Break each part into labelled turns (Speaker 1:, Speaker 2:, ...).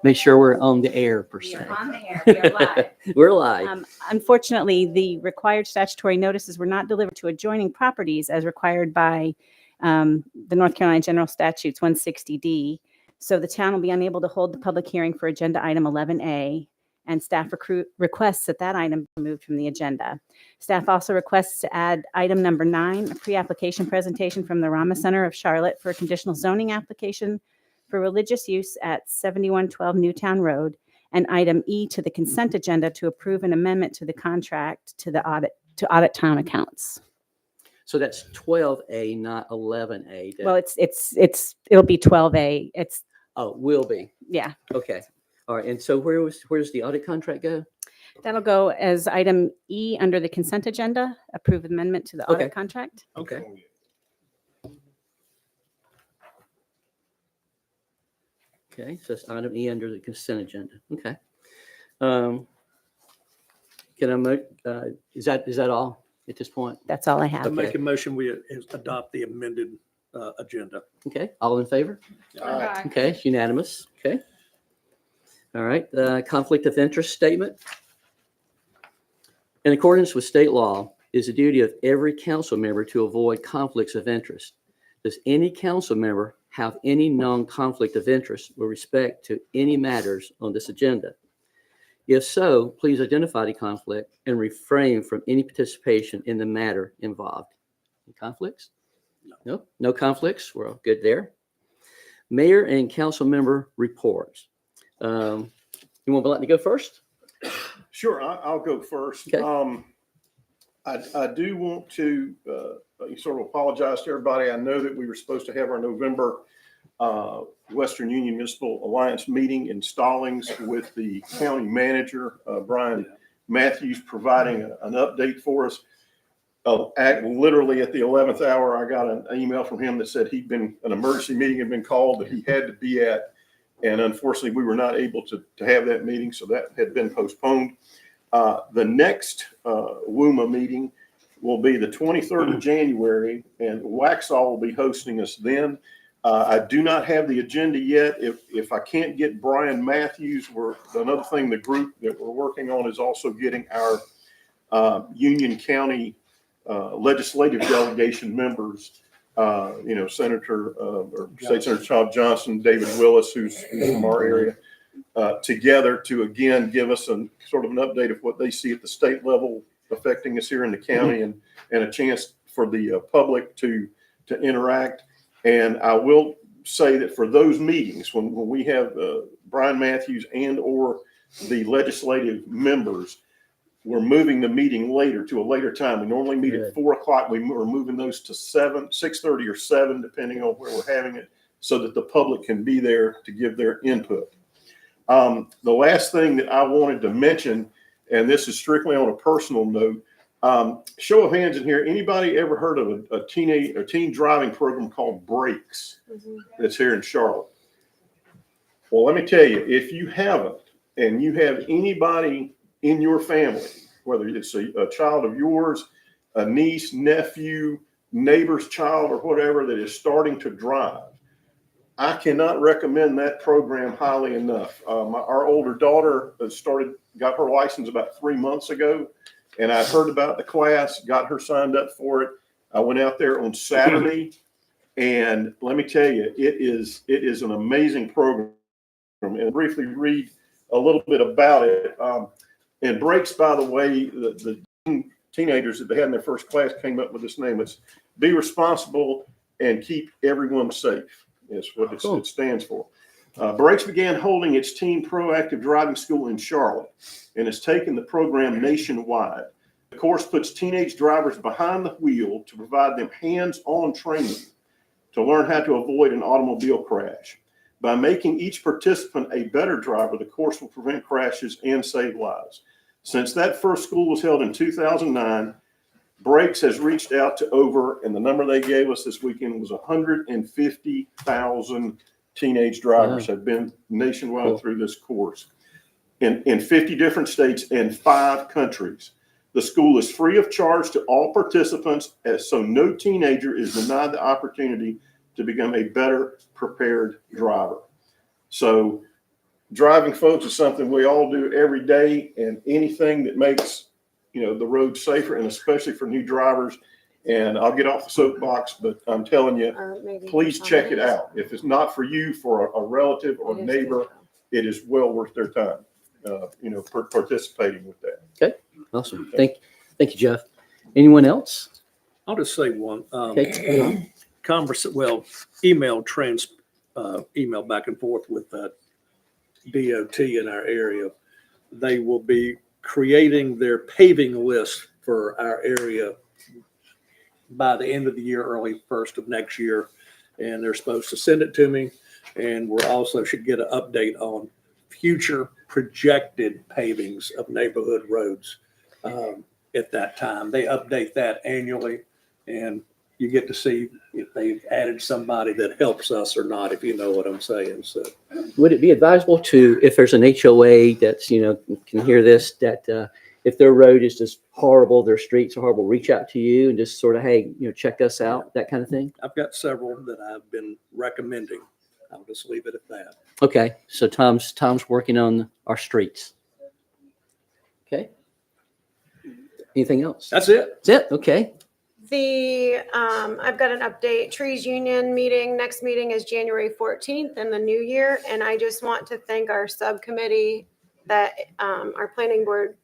Speaker 1: Make sure we're on the air, per
Speaker 2: We
Speaker 1: se.
Speaker 2: are on the air. We are live.
Speaker 1: We're live.
Speaker 2: Unfortunately, the required statutory notices were not delivered to adjoining properties as required by the North Carolina General Statutes 160D. So the town will be unable to hold the public hearing for agenda item 11A, and staff requests that that item be moved from the agenda. Staff also requests to add item number 9, a pre-application presentation from the Rama Center of Charlotte for a conditional zoning application for religious use at 7112 Newtown Road, and item E to the consent agenda to approve an amendment to the contract to audit town accounts.
Speaker 1: So that's 12A, not 11A.
Speaker 2: Well, it'll be 12A.
Speaker 1: Will be.
Speaker 2: Yeah.
Speaker 1: Okay. All right. And so where's the audit contract go?
Speaker 2: That'll go as item E under the consent agenda, approve amendment to the audit contract.
Speaker 1: Okay. Okay, so it's item E under the consent agenda. Okay. Can I make, is that all at this point?
Speaker 2: That's all I
Speaker 3: I
Speaker 2: have.
Speaker 3: make a motion, we adopt the amended agenda.
Speaker 1: Okay, all in favor?
Speaker 3: Aye.
Speaker 1: Okay, it's unanimous. Okay. All right, conflict of interest statement. In accordance with state law, it is the duty of every council member to avoid conflicts of interest. Does any council member have any known conflict of interest with respect to any matters on this agenda? If so, please identify the conflict and refrain from any participation in the matter involved. Any conflicts? No. No conflicts. We're all good there. Mayor and council member reports. You want to let me go first?
Speaker 4: Sure, I'll go first.
Speaker 1: Okay.
Speaker 4: I do want to sort of apologize to everybody. I know that we were supposed to have our November Western Union Municipal Alliance meeting in Stallings with the county manager, Brian Matthews, providing an update for us. Literally at the 11th hour, I got an email from him that said an emergency meeting had been called that he had to be at. And unfortunately, we were not able to have that meeting, so that had been postponed. The next WUMA meeting will be the 23rd of January, and Waxhaw will be hosting us then. I do not have the agenda yet. If I can't get Brian Matthews, another thing the group that we're working on is also getting our Union County legislative delegation members. Senator or State Senator Todd Johnson, David Willis, who's from our area, together to again give us sort of an update of what they see at the state level affecting us here in the county, and a chance for the public to interact. And I will say that for those meetings, when we have Brian Matthews and or the legislative members, we're moving the meeting to a later time. We normally meet at 4 o'clock. We're moving those to 6:30 or 7, depending on where we're having it, so that the public can be there to give their input. The last thing that I wanted to mention, and this is strictly on a personal note, show of hands in here, anybody ever heard of a teen driving program called Brakes that's here in Charlotte? Well, let me tell you, if you haven't, and you have anybody in your family, whether it's a child of yours, a niece, nephew, neighbor's child, or whatever that is starting to drive, I cannot recommend that program highly enough. Our older daughter got her license about 3 months ago, and I heard about the class, got her signed up for it. I went out there on Saturday, and let me tell you, it is an amazing program. And briefly read a little bit about it. And Brakes, by the way, the teenagers that they had in their first class came up with this name. It's Be Responsible and Keep Everyone Safe. Is what it stands for. Brakes began holding its teen proactive driving school in Charlotte and has taken the program nationwide. The course puts teenage drivers behind the wheel to provide them hands-on training to learn how to avoid an automobile crash. By making each participant a better driver, the course will prevent crashes and save lives. Since that first school was held in 2009, Brakes has reached out to and the number they gave us this weekend was 150,000 teenage drivers have been nationwide through this course in 50 different states and 5 countries. The school is free of charge to all participants, so no teenager is denied the opportunity to become a better prepared driver. So driving, folks, is something we all do every day, and anything that makes, the road safer, and especially for new drivers. And I'll get off the soapbox, but I'm telling you, please check it out. If it's not for you, for a relative or neighbor, it is well worth their time, participating with that.
Speaker 1: Okay, awesome. Thank you, Jeff. Anyone else?
Speaker 3: I'll just say one.
Speaker 1: Okay.
Speaker 3: Email back and forth with DOT in our area. They will be creating their paving list for our area by the end of the year, early first of next year. And they're supposed to send it to me. And we're also should get an update on future projected pavings of neighborhood roads at that time. They update that annually, and you get to see if they've added somebody that helps us or not, if you know what I'm saying. So
Speaker 1: Would it be advisable to, if there's an HOA that's, can hear this, that if their road is just horrible, their streets are horrible, reach out to you and just sort of, hey, check us out, that kind of thing?
Speaker 3: I've got several that I've been recommending. I'll just leave it at that.
Speaker 1: Okay, so Tom's working on our streets. Okay. Anything else?
Speaker 3: That's it.
Speaker 1: That's it? Okay.
Speaker 5: I've got an update. Trees Union next meeting is January 14th in the new year. And I just want to thank our subcommittee our planning board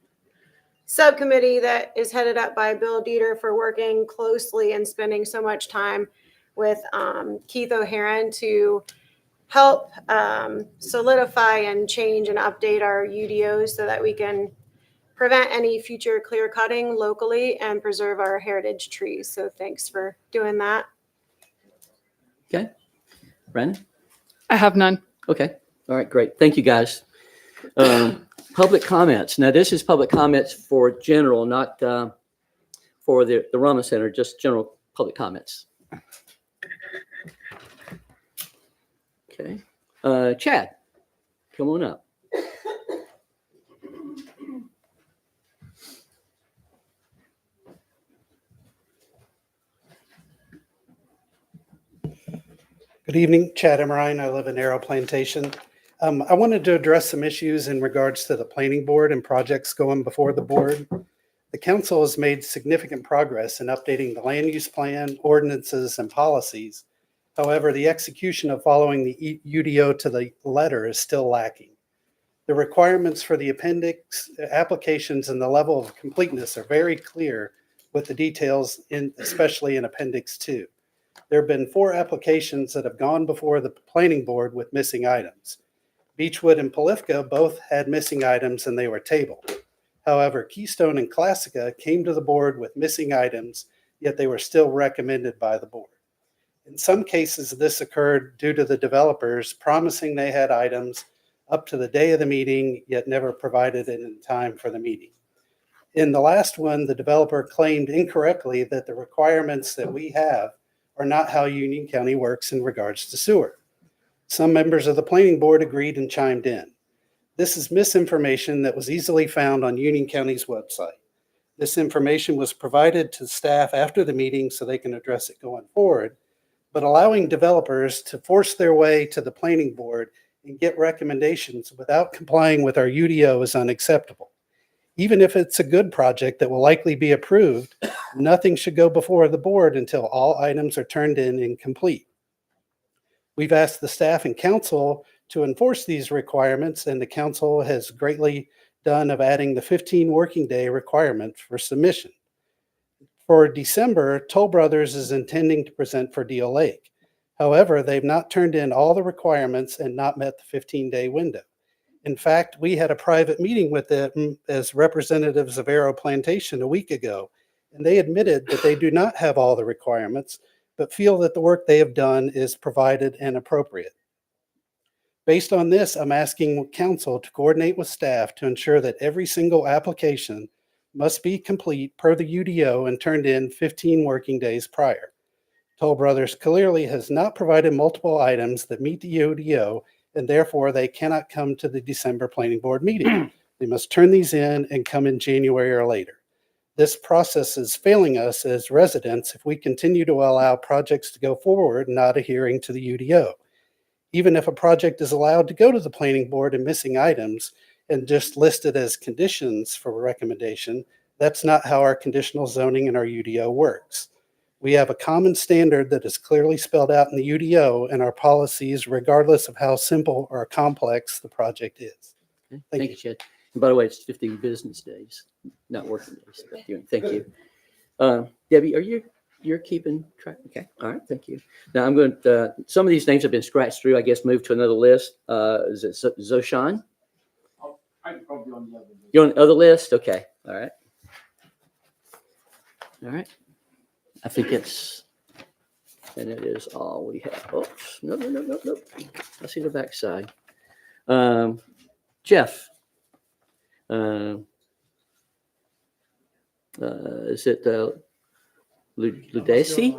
Speaker 5: subcommittee that is headed up by Bill Dieter for working closely and spending so much time with Keith O'Haron to help solidify and change and update our UDOs so that we can prevent any future clear cutting locally and preserve our heritage trees. So thanks for doing that.
Speaker 1: Okay. Brandon?
Speaker 6: I have none.
Speaker 1: Okay. All right, great. Thank you, guys. Public comments. Now, this is public comments for general, not for the Rama Center, just general public comments. Okay. Chad, come on up.
Speaker 7: Good evening, Chad Emerine. I live in Arrow Plantation. I wanted to address some issues in regards to the planning board and projects going before the board. The council has made significant progress in updating the land use plan, ordinances, and policies. However, the execution of following the UDO to the letter is still lacking. The requirements for the appendix applications and the level of completeness are very clear with the details, especially in Appendix 2. There have been 4 applications that have gone before the planning board with missing items. Beechwood and Polifka both had missing items and they were tabled. However, Keystone and Classica came to the board with missing items, yet they were still recommended by the board. In some cases, this occurred due to the developers promising they had items up to the day of the meeting, yet never provided it in time for the meeting. In the last one, the developer claimed incorrectly that the requirements that we have are not how Union County works in regards to sewer. Some members of the planning board agreed and chimed in. This is misinformation that was easily found on Union County's website. This information was provided to staff after the meeting so they can address it going forward, but allowing developers to force their way to the planning board and get recommendations without complying with our UDO is unacceptable. Even if it's a good project that will likely be approved, nothing should go before the board until all items are turned in and complete. We've asked the staff and council to enforce these requirements, and the council has greatly done of adding the 15 working day requirement for submission. For December, Toll Brothers is intending to present for Deal Lake. However, they've not turned in all the requirements and not met the 15-day window. In fact, we had a private meeting with them as representatives of Arrow Plantation a week ago, and they admitted that they do not have all the requirements, but feel that the work they have done is provided and appropriate. Based on this, I'm asking council to coordinate with staff to ensure that every single application must be complete per the UDO and turned in 15 working days prior. Toll Brothers clearly has not provided multiple items that meet the UDO, and therefore they cannot come to the December planning board meeting. They must turn these in and come in January or later. This process is failing us as residents if we continue to allow projects to go forward not adhering to the UDO. even if a project is allowed to go to the planning board and missing items and just listed as conditions for recommendation, that's not how our conditional zoning and our UDO works. We have a common standard that is clearly spelled out in the UDO and our policies, regardless of how simple or complex the project is.
Speaker 1: Okay,
Speaker 7: Thank
Speaker 1: Thank you, Chad. And by the way, it's 15 business days, not working days. But thank you. Debbie, you're keeping track? Okay, all right, thank you. Now I'm going to, some of these names have been scratched through, I guess, moved to another list. Is it Zoshan? You're on the other list? Okay, all right. All right. I think it's, and it is all we have. Oops, no. I see the backside. Jeff. Is it Ludesi?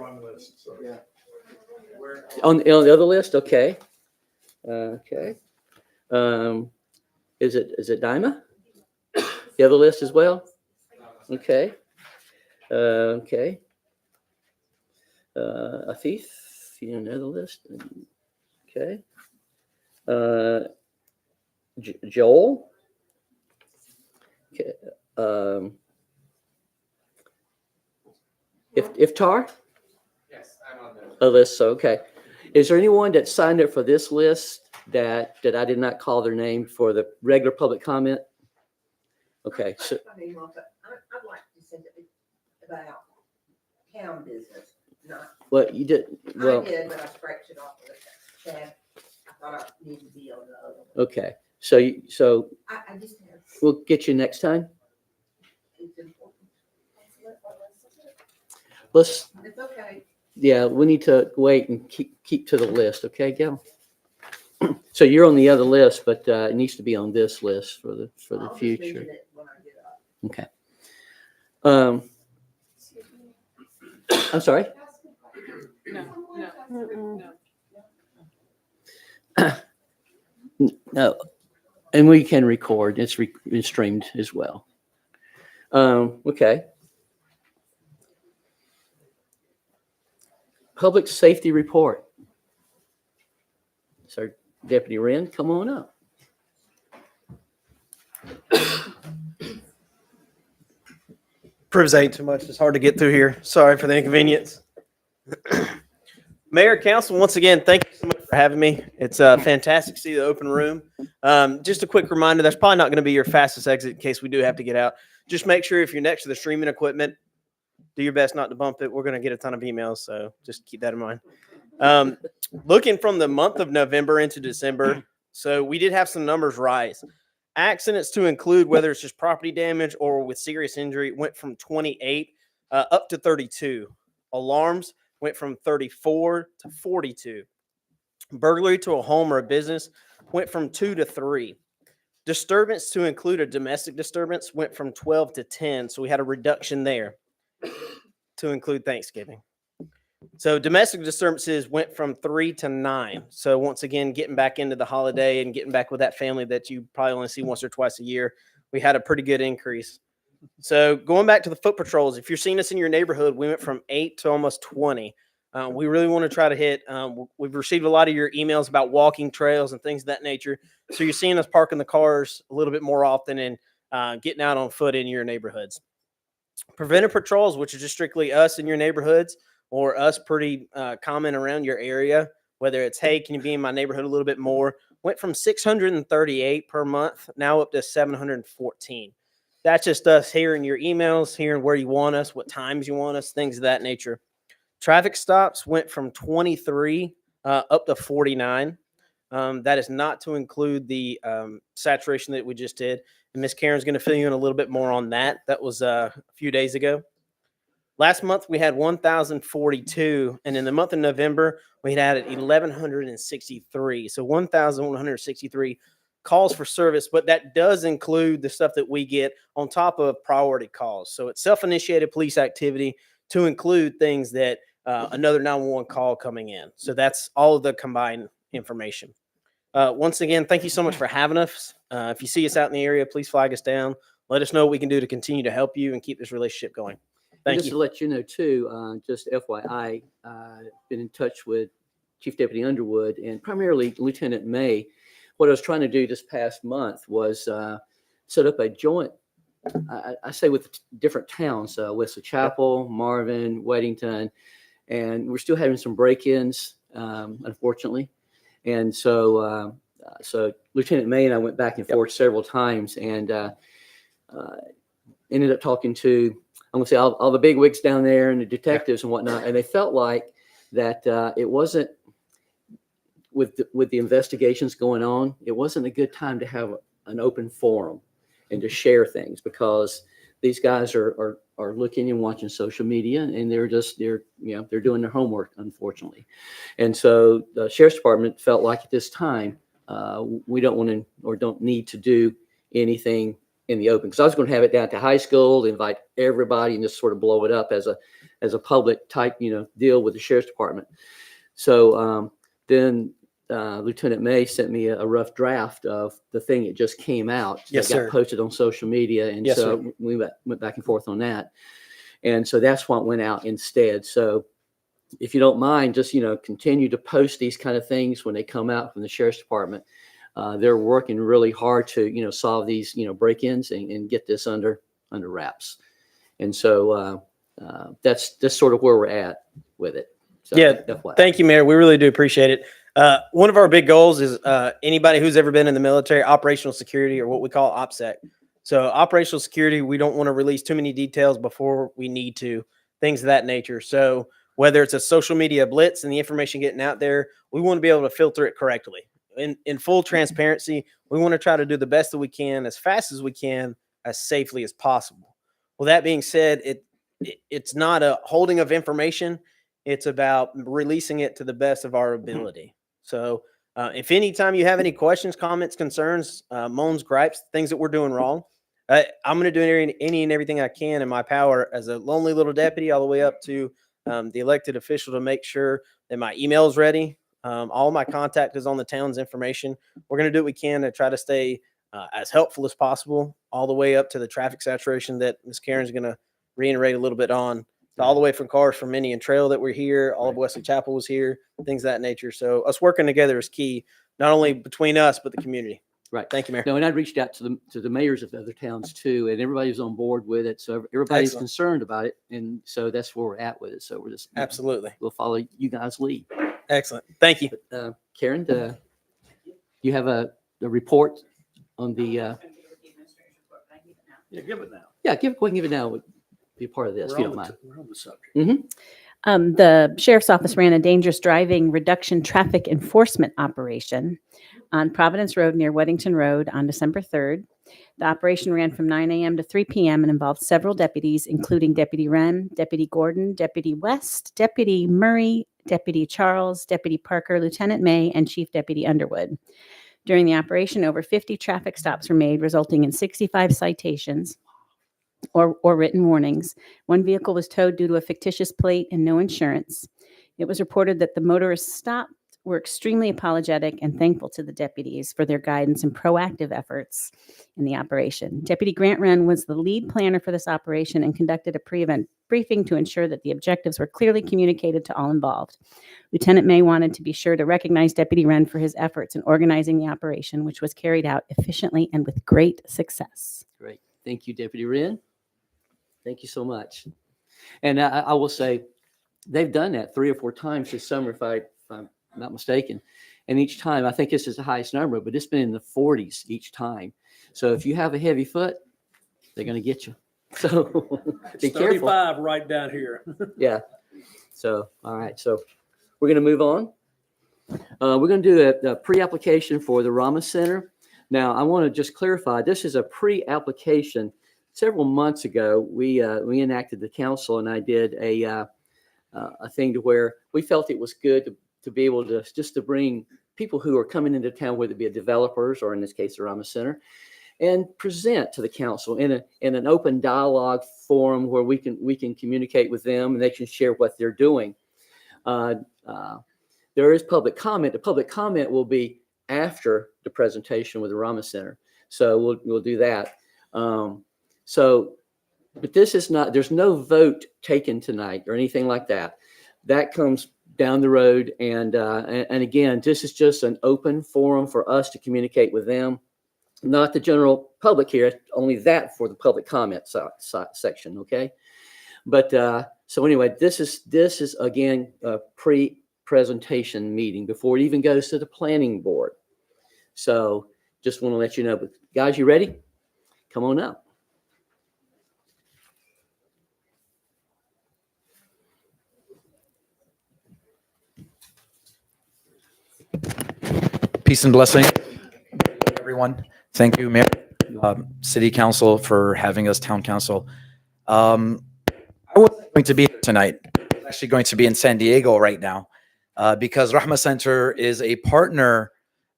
Speaker 1: On the other list? Okay. Okay. Is it Dima? The other list as well? Okay. Okay. Afif, you know the list. Okay. Joel. Okay. Iftar?
Speaker 6: Yes, I'm on there.
Speaker 1: A list. So, okay. Is there anyone that signed up for this list that I did not call their name for the regular public comment? Okay. So,
Speaker 8: I mean, well, but I'd like to send it about town business, not,
Speaker 1: well, you did. Well,
Speaker 8: I did, but I scratched it off of it. Chad, I thought I needed to be on the other one.
Speaker 1: okay. So
Speaker 8: I just have,
Speaker 1: we'll get you next time.
Speaker 8: it's important.
Speaker 1: Let's.
Speaker 8: It's okay.
Speaker 1: Yeah, we need to wait and keep to the list. Okay, Gail. So you're on the other list, but it needs to be on this list for the
Speaker 8: I'll just
Speaker 1: future.
Speaker 8: mention it when I get up.
Speaker 1: Okay. I'm sorry. No, and we can record. It's streamed as well. Okay. Public safety report. So Deputy Wren, come on up.
Speaker 6: Proves ain't too much. It's hard to get through here. Sorry for the inconvenience. Mayor, Council, once again, thank you so much for having me. It's fantastic to see the open room. Just a quick reminder, that's probably not going to be your fastest exit in case we do have to get out. Just make sure if you're next to the streaming equipment, do your best not to bump it. We're going to get a ton of emails, so just keep that in mind. Looking from the month of November into December, so we did have some numbers rise. Accidents to include whether it's just property damage or with serious injury went from 28 up to 32. Alarms went from 34 to 42. Burglary to a home or a business went from 2 to 3. Disturbance to include a domestic disturbance went from 12 to 10. So we had a reduction there to include Thanksgiving. So domestic disturbances went from 3 to 9. So once again, getting back into the holiday and getting back with that family that you probably only see once or twice a year, we had a pretty good increase. So going back to the foot patrols, if you're seeing us in your neighborhood, we went from 8 to almost 20. We really want to try to hit. We've received a lot of your emails about walking trails and things of that nature. So you're seeing us parking the cars a little bit more often and getting out on foot in your neighborhoods. Preventive patrols, which is just strictly us in your neighborhoods or us pretty common around your area, whether it's, hey, can you be in my neighborhood a little bit more, went from 638 per month, now up to 714. That's just us hearing your emails, hearing where you want us, what times you want us, things of that nature. Traffic stops went from 23 up to 49. That is not to include the saturation that we just did. And Ms. Karen's going to fill you in a little bit more on that. That was a few days ago. Last month, we had 1,042. And in the month of November, we had 1,163. So 1,163 calls for service, but that does include the stuff that we get on top of priority calls. So it's self-initiated police activity to include things that another 911 call coming in. So that's all of the combined information. Once again, thank you so much for having us. If you see us out in the area, please flag us down. Let us know what we can do to continue to help you and keep this relationship going.
Speaker 1: And
Speaker 6: Thank
Speaker 1: just to
Speaker 6: you.
Speaker 1: let you know too, just FYI, been in touch with Chief Deputy Underwood and primarily Lieutenant May, what I was trying to do this past month was set up a joint, I say with different towns, Wesley Chapel, Marvin, Weddington, and we're still having some break-ins, unfortunately. And so Lieutenant May and I went back and forth several times and ended up talking to, I'm going to say all the big wigs down there and the detectives and whatnot. And they felt like that it wasn't, with the investigations going on, it wasn't a good time to have an open forum and to share things, because these guys are looking and watching social media, and they're doing their homework, unfortunately. And so the Sheriff's Department felt like at this time we don't want to or don't need to do anything in the open, because I was going to have it down to high school, invite everybody, and just sort of blow it up as a public type deal with the Sheriff's Department. So then Lieutenant May sent me a rough draft of the thing that just came out.
Speaker 6: Yes,
Speaker 1: that got
Speaker 6: sir.
Speaker 1: posted on social media. And
Speaker 6: Yes,
Speaker 1: so
Speaker 6: sir.
Speaker 1: we went back and forth on that. And so that's what went out instead. So if you don't mind, just, continue to post these kind of things when they come out from the Sheriff's Department. They're working really hard to, solve these, break-ins and get this under wraps. And so that's sort of where we're at with it. So,
Speaker 6: Yeah,
Speaker 1: FYI.
Speaker 6: Thank you, Mayor. We really do appreciate it. One of our big goals is anybody who's ever been in the military, operational security, or what we call OPSEC. So operational security, we don't want to release too many details before we need to, things of that nature. So whether it's a social media blitz and the information getting out there, we want to be able to filter it correctly. In full transparency, we want to try to do the best that we can, as fast as we can, as safely as possible. Well, that being said, it's not a holding of information. It's about releasing it to the best of our ability. So if anytime you have any questions, comments, concerns, moans, gripes, things that we're doing wrong, I'm going to do any and everything I can in my power as a lonely little deputy all the way up to the elected official to make sure that my email is ready. All my contact is on the town's information. We're going to do what we can to try to stay as helpful as possible, all the way up to the traffic saturation that Ms. Karen's going to reiterate a little bit on. All the way from cars from Indian Trail that were here, all of Wesley Chapel was here, things of that nature. So us working together is key, not only between us, but the community.
Speaker 1: Right.
Speaker 6: Thank you, Mayor.
Speaker 1: No, and I reached out to the mayors of other towns too, and everybody's on board with it. So everybody's
Speaker 6: Excellent.
Speaker 1: concerned about it, and so that's where we're at with it. So we're just
Speaker 6: Absolutely.
Speaker 1: we'll follow you guys' lead.
Speaker 6: Excellent. Thank you.
Speaker 1: But Karen, you have a report on the
Speaker 3: Yeah, give it now.
Speaker 1: go ahead and give it now. Be a part of this if you don't mind.
Speaker 3: We're on the subject.
Speaker 2: The Sheriff's Office ran a dangerous driving reduction traffic enforcement operation on Providence Road near Weddington Road on December 3rd. The operation ran from 9 a.m. to 3 p.m. and involved several deputies, including Deputy Wren, Deputy Gordon, Deputy West, Deputy Murray, Deputy Charles, Deputy Parker, Lieutenant May, and Chief Deputy Underwood. During the operation, over 50 traffic stops were made, resulting in 65 citations or written warnings. One vehicle was towed due to a fictitious plate and no insurance. It was reported that the motorists stopped, were extremely apologetic and thankful to the deputies for their guidance and proactive efforts in the operation. Deputy Grant Wren was the lead planner for this operation and conducted a pre-event briefing to ensure that the objectives were clearly communicated to all involved. Lieutenant May wanted to be sure to recognize Deputy Wren for his efforts in organizing the operation, which was carried out efficiently and with great success.
Speaker 1: Great. Thank you, Deputy Wren. Thank you so much. And I will say they've done that 3 or 4 times this summer, if I'm not mistaken. And each time, I think this is the highest number, but it's been in the 40s each time. So if you have a heavy foot, they're going to get you. So be
Speaker 3: It's
Speaker 1: careful.
Speaker 3: 35 right down here.
Speaker 1: Yeah. So, all right. So we're going to move on. We're going to do a pre-application for the Rama Center. Now, I want to just clarify, this is a pre-application. Several months ago, we enacted, the council and I did a thing to where we felt it was good to be able to just to bring people who are coming into town, whether it be developers or in this case, the Rama Center, and present to the council in an open dialogue forum where we can communicate with them and they can share what they're doing. There is public comment. The public comment will be after the presentation with the Rama Center. So we'll do that. But this is not, there's no vote taken tonight or anything like that. That comes down the road. And again, this is just an open forum for us to communicate with them, not the general public here, only that for the public comment section. Okay. But so anyway, this is again a pre-presentation meeting before it even goes to the planning board. So just want to let you know. But guys, you ready? Come on up.
Speaker 9: Peace and blessing, everyone. Thank you, Mayor, City Council, for having us, Town Council. I wasn't going to be here tonight. I'm actually going to be in San Diego right now because Rahma Center is a partner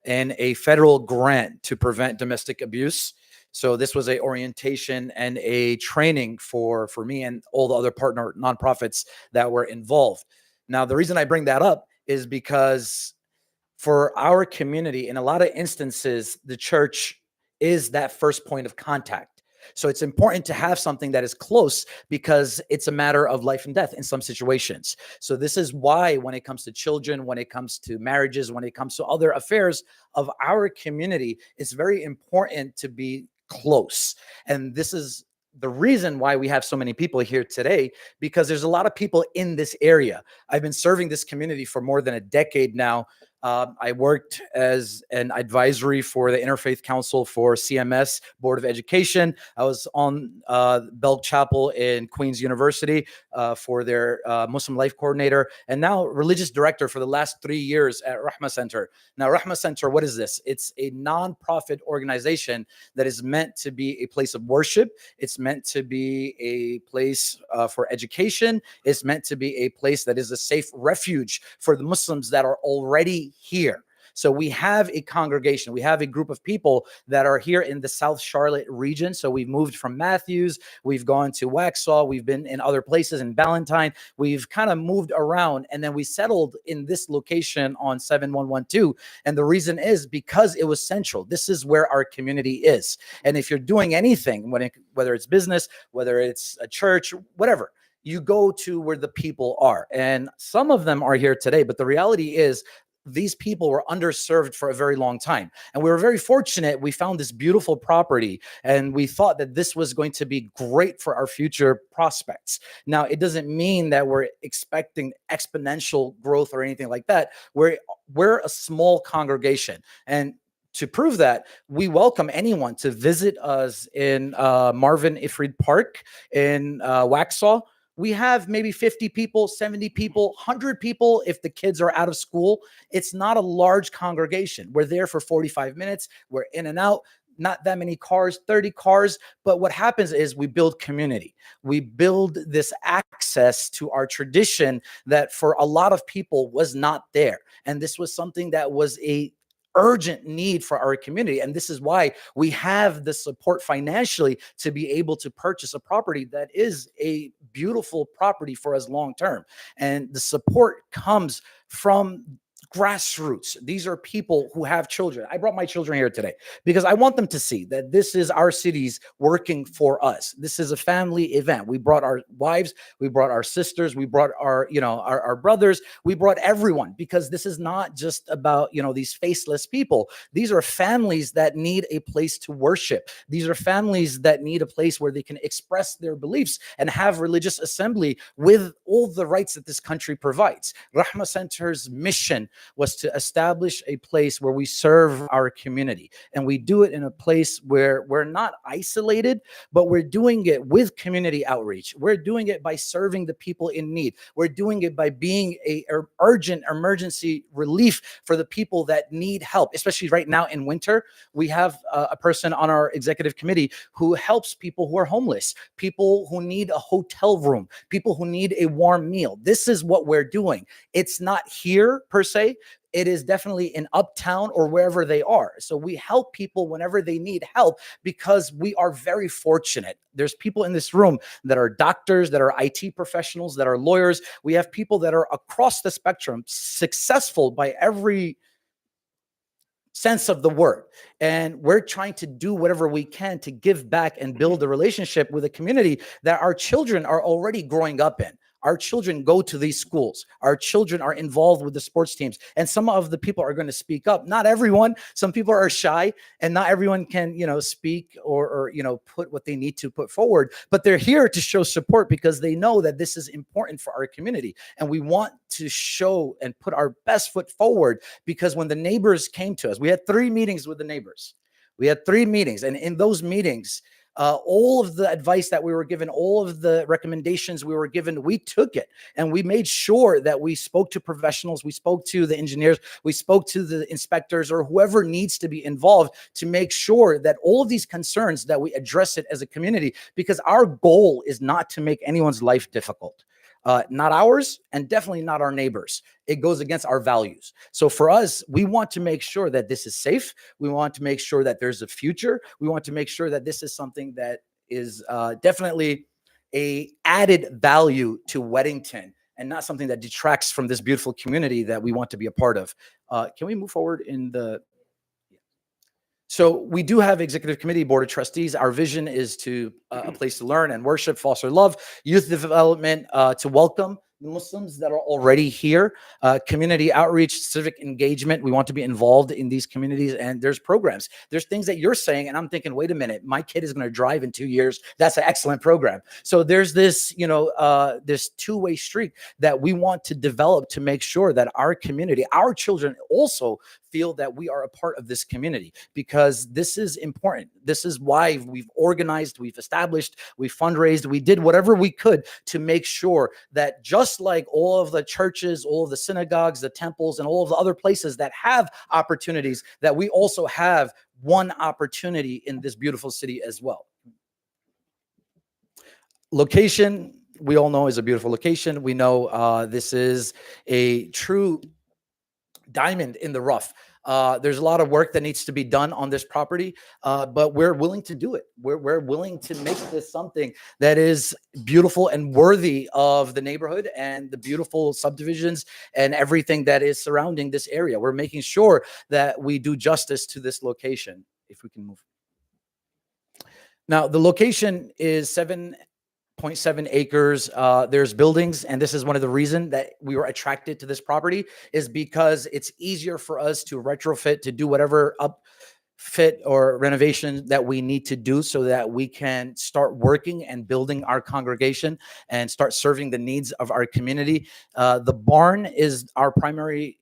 Speaker 9: in a federal grant to prevent domestic abuse. So this was a orientation and a training for me and all the other partner nonprofits that were involved. Now, the reason I bring that up is because for our community, in a lot of instances, the church is that first point of contact. So it's important to have something that is close because it's a matter of life and death in some situations. So this is why when it comes to children, when it comes to marriages, when it comes to other affairs of our community, it's very important to be close. And this is the reason why we have so many people here today, because there's a lot of people in this area. I've been serving this community for more than a decade now. I worked as an advisory for the Interfaith Council for CMS Board of Education. I was on Belk Chapel in Queens University for their Muslim Life Coordinator, and now religious director for the last 3 years at Rahma Center. Now, Rahma Center, what is this? It's a nonprofit organization that is meant to be a place of worship. It's meant to be a place for education. It's meant to be a place that is a safe refuge for the Muslims that are already here. So we have a congregation, we have a group of people that are here in the South Charlotte region. So we've moved from Matthews, we've gone to Waxhaw, we've been in other places in Ballantyne, we've kind of moved around, and then we settled in this location on 7112. And the reason is because it was central. This is where our community is. And if you're doing anything, whether it's business, whether it's a church, whatever, you go to where the people are. And some of them are here today, but the reality is these people were underserved for a very long time. And we were very fortunate. We found this beautiful property and we thought that this was going to be great for our future prospects. Now, it doesn't mean that we're expecting exponential growth or anything like that. We're a small congregation. And to prove that, we welcome anyone to visit us in Marvin Ifrid Park in Waxhaw. We have maybe 50 people, 70 people, 100 people if the kids are out of school. It's not a large congregation. We're there for 45 minutes. We're in and out. Not that many cars, 30 cars. But what happens is we build community. We build this access to our tradition that for a lot of people was not there. And this was something that was a urgent need for our community. And this is why we have the support financially to be able to purchase a property that is a beautiful property for us long term. And the support comes from grassroots. These are people who have children. I brought my children here today because I want them to see that this is our cities working for us. This is a family event. We brought our wives, we brought our sisters, we brought our brothers, we brought everyone, because this is not just about, these faceless people. These are families that need a place to worship. These are families that need a place where they can express their beliefs and have religious assembly with all the rights that this country provides. Rahma Center's mission was to establish a place where we serve our community. And we do it in a place where we're not isolated, but we're doing it with community outreach. We're doing it by serving the people in need. We're doing it by being a urgent emergency relief for the people that need help, especially right now in winter. We have a person on our executive committee who helps people who are homeless, people who need a hotel room, people who need a warm meal. This is what we're doing. It's not here per se. It is definitely in Uptown or wherever they are. So we help people whenever they need help because we are very fortunate. There's people in this room that are doctors, that are IT professionals, that are lawyers. We have people that are across the spectrum, successful by every sense of the word. And we're trying to do whatever we can to give back and build a relationship with a community that our children are already growing up in. Our children go to these schools. Our children are involved with the sports teams. And some of the people are going to speak up. Not everyone. Some people are shy and not everyone can, speak or put what they need to put forward. But they're here to show support because they know that this is important for our community. And we want to show and put our best foot forward because when the neighbors came to us, we had 3 meetings with the neighbors. We had 3 meetings. And in those meetings, all of the advice that we were given, all of the recommendations we were given, we took it and we made sure that we spoke to professionals, we spoke to the engineers, we spoke to the inspectors or whoever needs to be involved to make sure that all of these concerns that we address it as a community, because our goal is not to make anyone's life difficult. Not ours, and definitely not our neighbors. It goes against our values. So for us, we want to make sure that this is safe. We want to make sure that there's a future. We want to make sure that this is something that is definitely a added value to Weddington and not something that detracts from this beautiful community that we want to be a part of. Can we move forward in the... So we do have executive committee, board of trustees. Our vision is to a place to learn and worship, foster love, youth development, to welcome Muslims that are already here, community outreach, civic engagement. We want to be involved in these communities, and there's programs. There's things that you're saying, and I'm thinking, wait a minute, my kid is going to drive in 2 years. That's an excellent program. So there's this, this two-way street that we want to develop to make sure that our community, our children also feel that we are a part of this community, because this is important. This is why we've organized, we've established, we fundraised, we did whatever we could to make sure that just like all of the churches, all of the synagogues, the temples, and all of the other places that have opportunities, that we also have one opportunity in this beautiful city as well. Location, we all know, is a beautiful location. We know this is a true diamond in the rough. There's a lot of work that needs to be done on this property, but we're willing to do it. We're willing to make this something that is beautiful and worthy of the neighborhood and the beautiful subdivisions and everything that is surrounding this area. We're making sure that we do justice to this location. If we can move. Now, the location is 7.7 acres. There's buildings, and this is one of the reasons that we were attracted to this property, is because it's easier for us to retrofit, to do whatever upfit or renovation that we need to do so that we can start working and building our congregation and start serving the needs of our community. The barn is our primary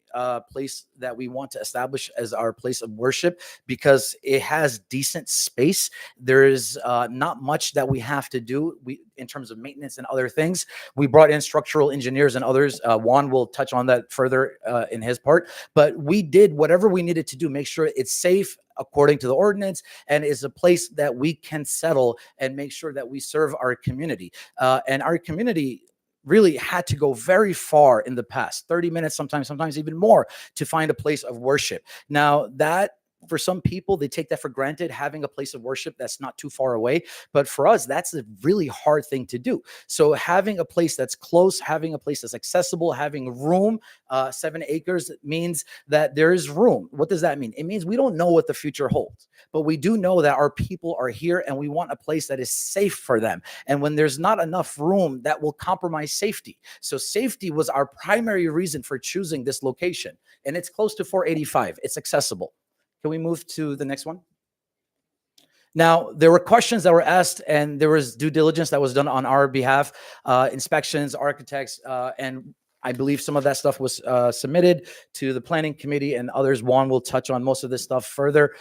Speaker 9: place that we want to establish as our place of worship because it has decent space. There is not much that we have to do in terms of maintenance and other things. We brought in structural engineers and others. Juan will touch on that further in his part, but we did whatever we needed to do, make sure it's safe according to the ordinance and is a place that we can settle and make sure that we serve our community. And our community really had to go very far in the past, 30 minutes, sometimes even more, to find a place of worship. Now, that for some people, they take that for granted, having a place of worship that's not too far away. But for us, that's a really hard thing to do. So having a place that's close, having a place that's accessible, having room, 7 acres means that there is room. What does that mean? It means we don't know what the future holds, but we do know that our people are here and we want a place that is safe for them. And when there's not enough room, that will compromise safety. So safety was our primary reason for choosing this location. And it's close to 485. It's accessible. Can we move to the next one? Now, there were questions that were asked and there was due diligence that was done on our behalf, inspections, architects, and I believe some of that stuff was submitted to the planning committee and others. Juan will touch on most of this stuff further.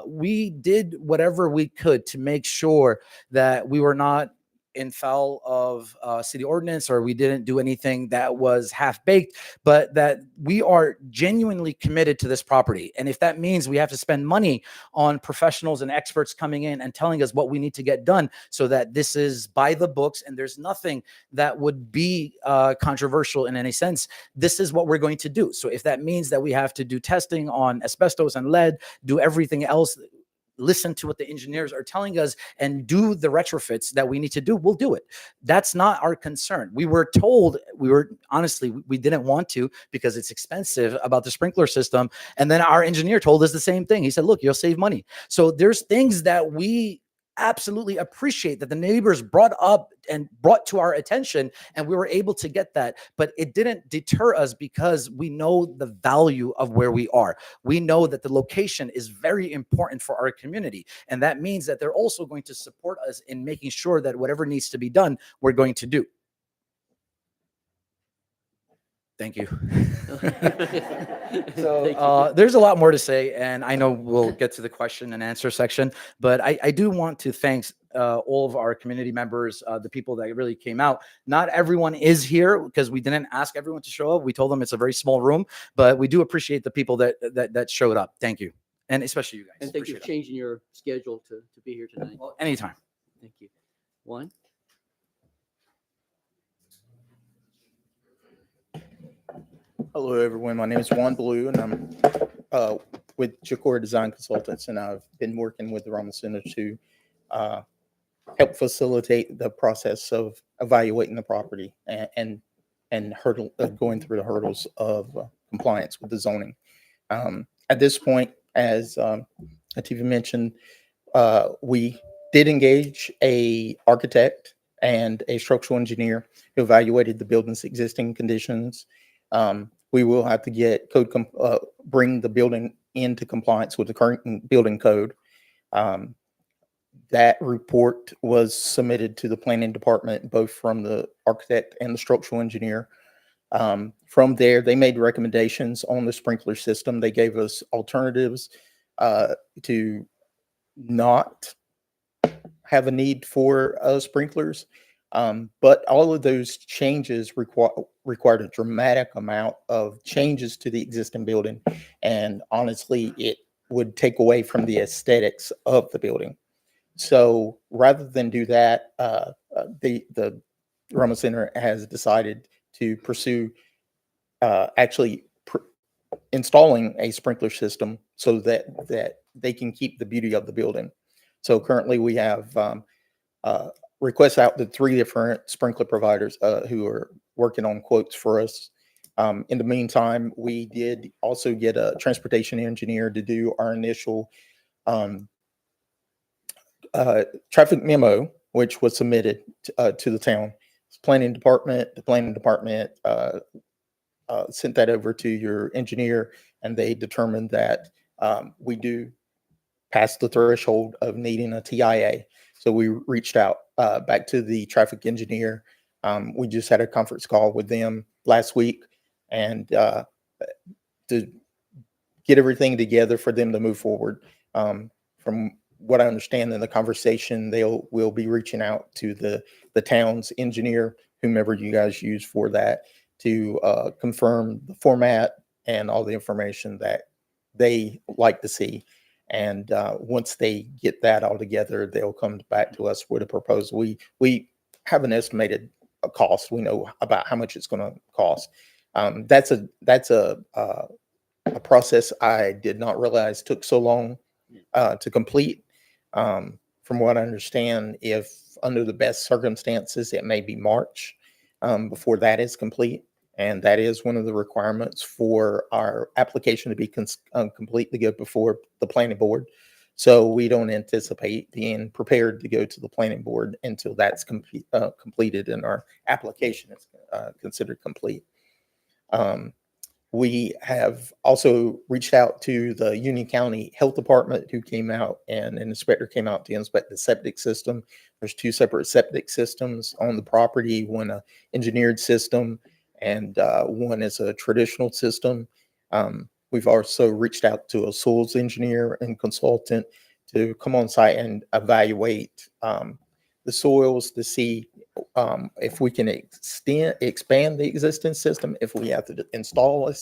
Speaker 9: We did whatever we could to make sure that we were not in foul of city ordinance, or we didn't do anything that was half-baked, but that we are genuinely committed to this property. And if that means we have to spend money on professionals and experts coming in and telling us what we need to get done so that this is by the books and there's nothing that would be controversial in any sense, this is what we're going to do. So if that means that we have to do testing on asbestos and lead, do everything else, listen to what the engineers are telling us and do the retrofits that we need to do, we'll do it. That's not our concern. We were told, honestly, we didn't want to because it's expensive about the sprinkler system. And then our engineer told us the same thing. He said, look, you'll save money. So there's things that we absolutely appreciate that the neighbors brought up and brought to our attention, and we were able to get that. But it didn't deter us because we know the value of where we are. We know that the location is very important for our community. And that means that they're also going to support us in making sure that whatever needs to be done, we're going to do. Thank you. So
Speaker 1: Thank you.
Speaker 9: there's a lot more to say, and I know we'll get to the question and answer section, but I do want to thank all of our community members, the people that really came out. Not everyone is here because we didn't ask everyone to show up. We told them it's a very small room, but we do appreciate the people that showed up. Thank you. And especially you guys.
Speaker 1: And thank you for
Speaker 9: Appreciate it.
Speaker 1: changing your schedule to be here tonight.
Speaker 9: Well, anytime.
Speaker 1: Thank you. Juan?
Speaker 10: Hello, everyone. My name is Juan Blue, and I'm with Jacora Design Consultants, and I've been working with the Rama Center to help facilitate the process of evaluating the property and going through the hurdles of compliance with the zoning. At this point, as Ativa mentioned, we did engage a architect and a structural engineer who evaluated the building's existing conditions. We will have to get bring the building into compliance with the current building code. That report was submitted to the planning department, both from the architect and the structural engineer. From there, they made recommendations on the sprinkler system. They gave us alternatives to not have a need for sprinklers. But all of those changes required a dramatic amount of changes to the existing building. And honestly, it would take away from the aesthetics of the building. So rather than do that, the Rama Center has decided to pursue installing a sprinkler system so that they can keep the beauty of the building. So currently we have requests out to 3 different sprinkler providers who are working on quotes for us. In the meantime, we did also get a transportation engineer to do our initial traffic memo, which was submitted to the town planning department. The planning department sent that over to your engineer, and they determined that we do pass the threshold of needing a TIA. So we reached out back to the traffic engineer. We just had a conference call with them last week, and to get everything together for them to move forward. From what I understand in the conversation, will be reaching out to the town's engineer, whomever you guys use for that, to confirm the format and all the information that they like to see. And once they get that all together, they'll come back to us with a proposal. We have an estimated cost. We know about how much it's going to cost. That's a process I did not realize took so long to complete. From what I understand, if under the best circumstances, it may be March before that is complete. And that is one of the requirements for our application to be complete to go before the planning board. So we don't anticipate being prepared to go to the planning board until that's completed and our application is considered complete. We have also reached out to the Union County Health Department, who came out, and an inspector came out to inspect the septic system. There's 2 separate septic systems on the property, one an engineered system and one is a traditional system. We've also reached out to a soils engineer and consultant to come on site and evaluate the soils to see if we can expand the existing system, if we have to install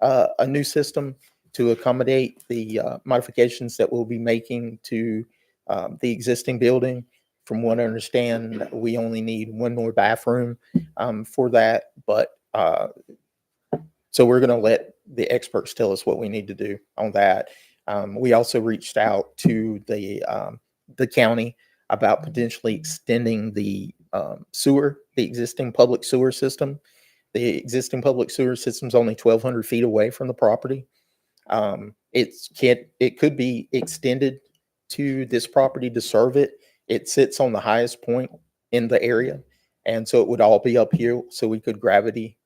Speaker 10: a new system to accommodate the modifications that we'll be making to the existing building. From what I understand, we only need 1 more bathroom for that, but so we're going to let the experts tell us what we need to do on that. We also reached out to the county about potentially extending the existing public sewer system. The existing public sewer system is only 1,200 feet away from the property. It could be extended to this property to serve it it sits on the highest point in the area. And so it would all be uphill, so we could gravity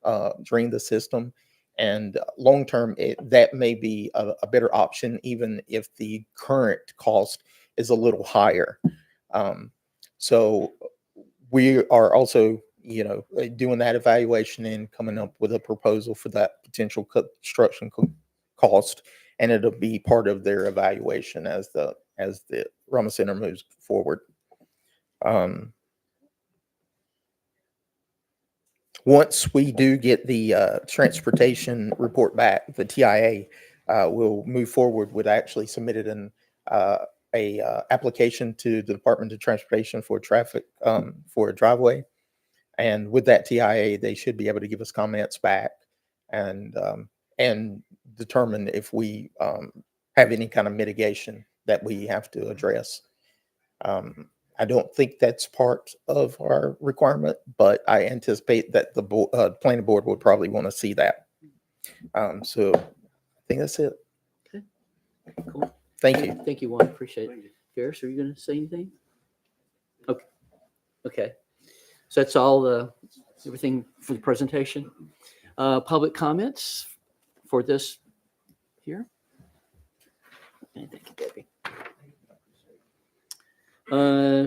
Speaker 10: drain the system. And long-term, that may be a better option, even if the current cost is a little higher. So we are also, doing that evaluation and coming up with a proposal for that potential construction cost. And it'll be part of their evaluation as the Rama Center moves forward. Once we do get the transportation report back, the TIA, will move forward with actually submitted a application to the Department of Transportation for traffic, for a driveway. And with that TIA, they should be able to give us comments back and determine if we have any kind of mitigation that we have to address. I don't think that's part of our requirement, but I anticipate that the planning board would probably want to see that. So I think that's it.
Speaker 1: Okay. Cool.
Speaker 10: Thank you.
Speaker 1: Thank you, Juan. Appreciate it. Ferris, are you going to say anything? Okay. Okay. So that's all, everything for the presentation. Public comments for this here? Okay, thank you, Debbie.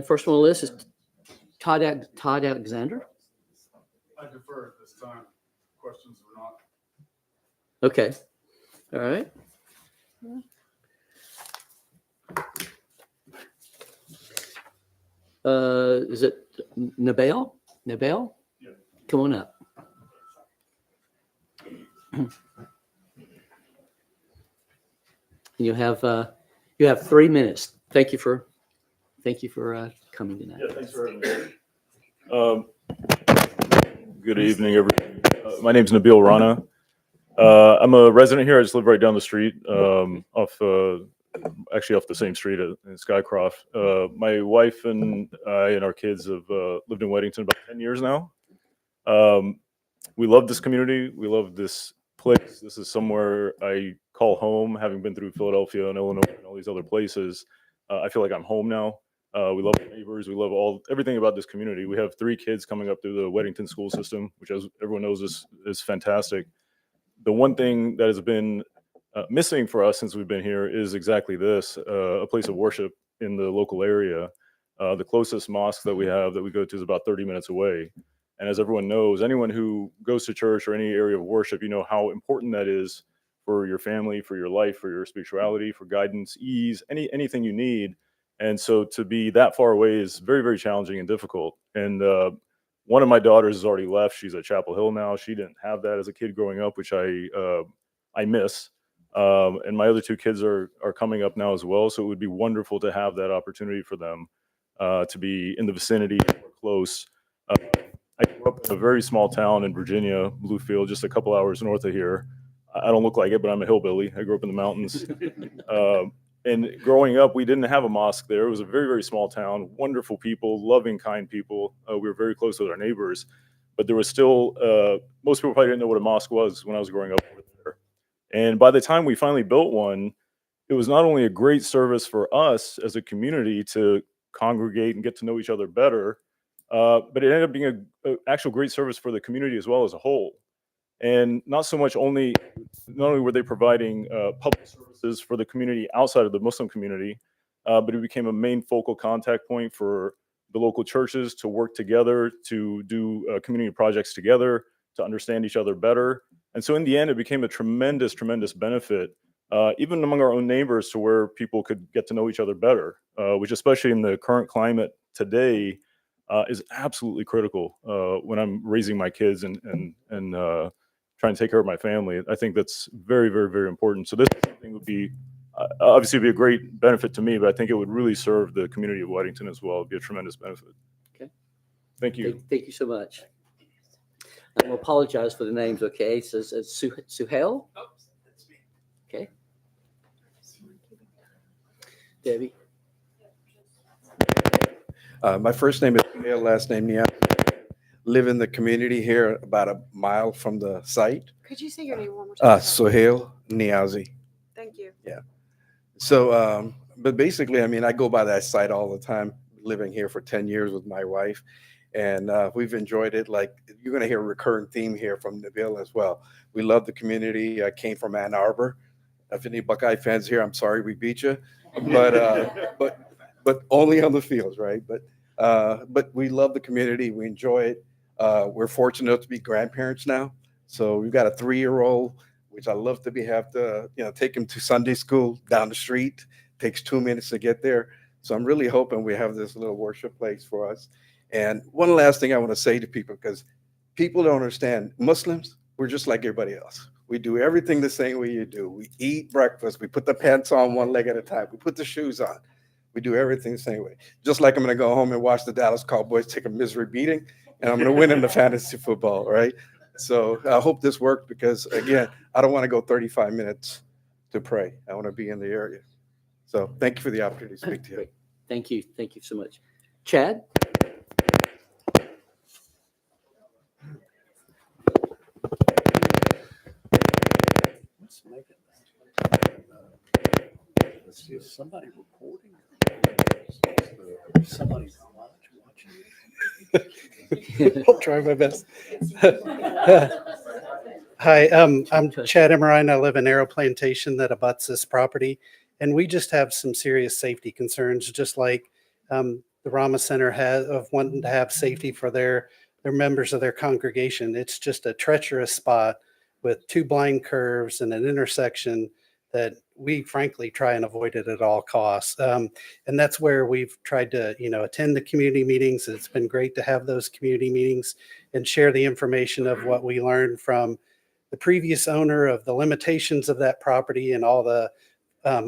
Speaker 1: First one on the list is Todd Alexander.
Speaker 11: I defer at this time. Questions or not?
Speaker 1: Okay. All right. Is it Nabil? Nabil?
Speaker 11: Yeah.
Speaker 1: Come on up. You have 3 minutes. Thank you for coming tonight.
Speaker 11: Yeah, thanks for having me. Good evening, everyone. My name's Nabil Rana. I'm a resident here. I just live right down the street, off the same street in Skycroft. My wife and I and our kids have lived in Weddington about 10 years now. We love this community. We love this place. This is somewhere I call home, having been through Philadelphia and Illinois and all these other places. I feel like I'm home now. We love the neighbors. We love everything about this community. We have 3 kids coming up through the Weddington school system, which, as everyone knows, is fantastic. The one thing that has been missing for us since we've been here is exactly this, a place of worship in the local area. The closest mosque that we have that we go to is about 30 minutes away. And as everyone knows, anyone who goes to church or any area of worship, you know how important that is for your family, for your life, for your spirituality, for guidance, ease, anything you need. And so to be that far away is very, very challenging and difficult. And one of my daughters has already left. She's at Chapel Hill now. She didn't have that as a kid growing up, which I miss. And my other 2 kids are coming up now as well. So it would be wonderful to have that opportunity for them to be in the vicinity or close. I grew up in a very small town in Virginia, Bluefield, just a couple hours north of here. I don't look like it, but I'm a hillbilly. I grew up in the mountains. And growing up, we didn't have a mosque there. It was a very, very small town, wonderful people, loving, kind people. We were very close with our neighbors, but there was still, most people probably didn't know what a mosque was when I was growing up over there. And by the time we finally built one, it was not only a great service for us as a community to congregate and get to know each other better, but it ended up being an actual great service for the community as well as a whole. And not only were they providing public services for the community outside of the Muslim community, but it became a main focal contact point for the local churches to work together, to do community projects together, to understand each other better. And so in the end, it became a tremendous, tremendous benefit, even among our own neighbors, to where people could get to know each other better, which especially in the current climate today is absolutely critical when I'm raising my kids and trying to take care of my family. I think that's very, very, very important. So this thing would be obviously be a great benefit to me, but I think it would really serve the community of Weddington as well. It'd be a tremendous benefit.
Speaker 1: Okay.
Speaker 11: Thank you.
Speaker 1: Thank you so much. I will apologize for the names, okay? So it's Suhail? Okay. Debbie?
Speaker 12: My first name is Suhail, last name Niazi. Live in the community here about a mile from the site.
Speaker 5: Could you say your name one more time?
Speaker 12: Suhail Niazi.
Speaker 5: Thank you.
Speaker 12: So, but basically, I mean, I go by that site all the time living here for 10 years with my wife. And we've enjoyed it. Like, you're going to hear a recurring theme here from Nabil as well. We love the community. I came from Ann Arbor. If any Buckeye fans here, I'm sorry we beat you, but only on the fields, right? But we love the community. We enjoy it. We're fortunate to be grandparents now. So we've got a 3-year-old, which I love to have to, take him to Sunday school down the street. Takes 2 minutes to get there. So I'm really hoping we have this little worship place for us. And one last thing I want to say to people, because people don't understand, Muslims, we're just like everybody else. We do everything the same way you do. We eat breakfast. We put the pants on one leg at a time. We put the shoes on. We do everything the same way. Just like I'm going to go home and watch the Dallas Cowboys take a misery beating, and I'm going to win in the fantasy football, right? So I hope this worked because, again, I don't want to go 35 minutes to pray. I want to be in the area. So thank you for the opportunity to speak to you.
Speaker 1: Great. Thank you. Thank you so much. Chad?
Speaker 3: Let's see, is somebody recording? Somebody's watching.
Speaker 7: I'll try my best. Hi, I'm Chad Emerine. I live in Arrow Plantation that abuts this property. And we just have some serious safety concerns, just like the Rama Center has of wanting to have safety for their members of their congregation. It's just a treacherous spot with 2 blind curves and an intersection that we frankly try and avoid it at all costs. And that's where we've tried to, attend the community meetings. It's been great to have those community meetings and share the information of what we learned from the previous owner, of the limitations of that property and all the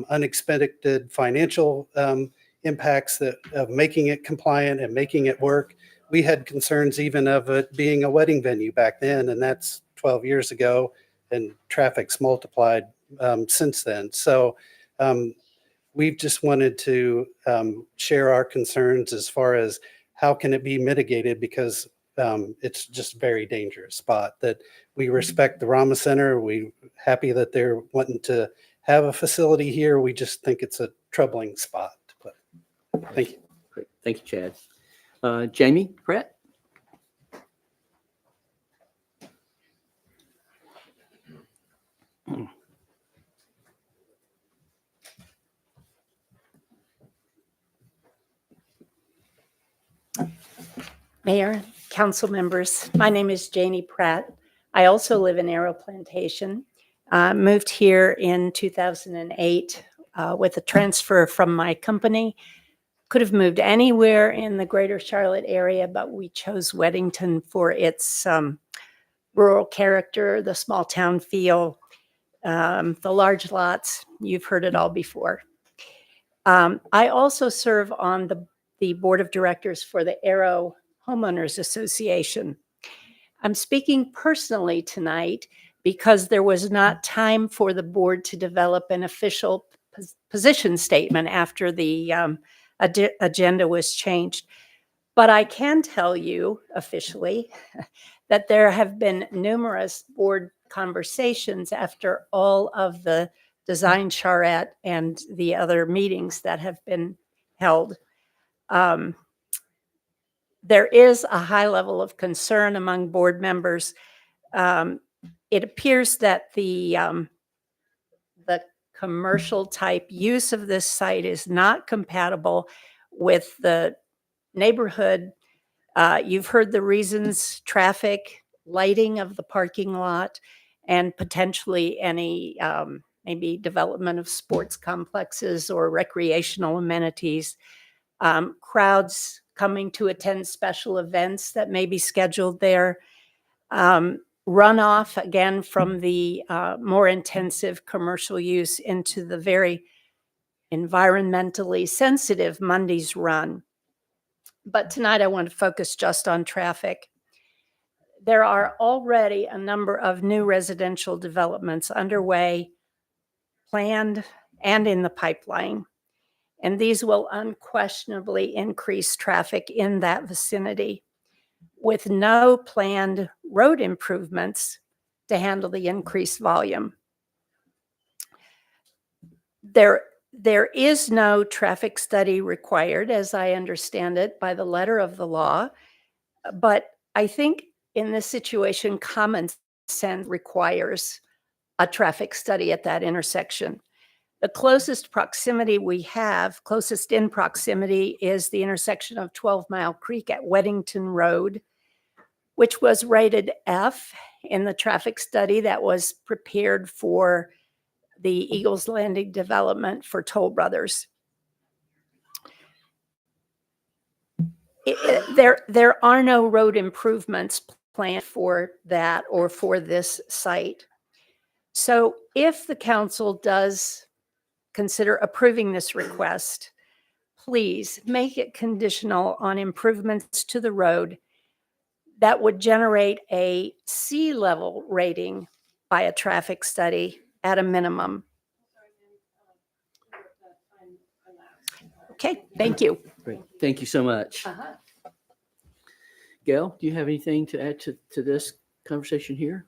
Speaker 7: unexpected financial impacts of making it compliant and making it work. We had concerns even of it being a wedding venue back then, and that's 12 years ago, and traffic's multiplied since then. So we've just wanted to share our concerns as far as how can it be mitigated, because it's just a very dangerous spot. That we respect the Rama Center. We're happy that they're wanting to have a facility here. We just think it's a troubling spot to put. Thank you.
Speaker 1: Great. Thank you, Chad. Jamie Pratt?
Speaker 13: Mayor, council members, my name is Janie Pratt. I also live in Arrow Plantation. Moved here in 2008 with a transfer from my company. Could have moved anywhere in the greater Charlotte area, but we chose Weddington for its rural character, the small town feel, the large lots. You've heard it all before. I also serve on the board of directors for the Arrow Homeowners Association. I'm speaking personally tonight because there was not time for the board to develop an official position statement after the agenda was changed. But I can tell you officially that there have been numerous board conversations after all of the design charrette and the other meetings that have been held. There is a high level of concern among board members. It appears that the commercial type use of this site is not compatible with the neighborhood. You've heard the reasons: traffic, lighting of the parking lot, and potentially any maybe development of sports complexes or recreational amenities. Crowds coming to attend special events that may be scheduled there. Runoff, again, from the more intensive commercial use into the very environmentally sensitive Monday's Run. But tonight I want to focus just on traffic. There are already a number of new residential developments underway, planned, and in the pipeline. And these will unquestionably increase traffic in that vicinity, with no planned road improvements to handle the increased volume. There There is no traffic study required, as I understand it, by the letter of the law. But I think in this situation, common sense requires a traffic study at that intersection. The closest proximity we have, closest in proximity, is the intersection of 12 Mile Creek at Weddington Road, which was rated F in the traffic study that was prepared for the Eagles Landing development for Toll Brothers. There are no road improvements planned for that or for this site. So if the council does consider approving this request, please make it conditional on improvements to the road that would generate a sea level rating by a traffic study at a minimum. Okay, thank you.
Speaker 1: Great. Thank you so much. Gail, do you have anything to add to this conversation here?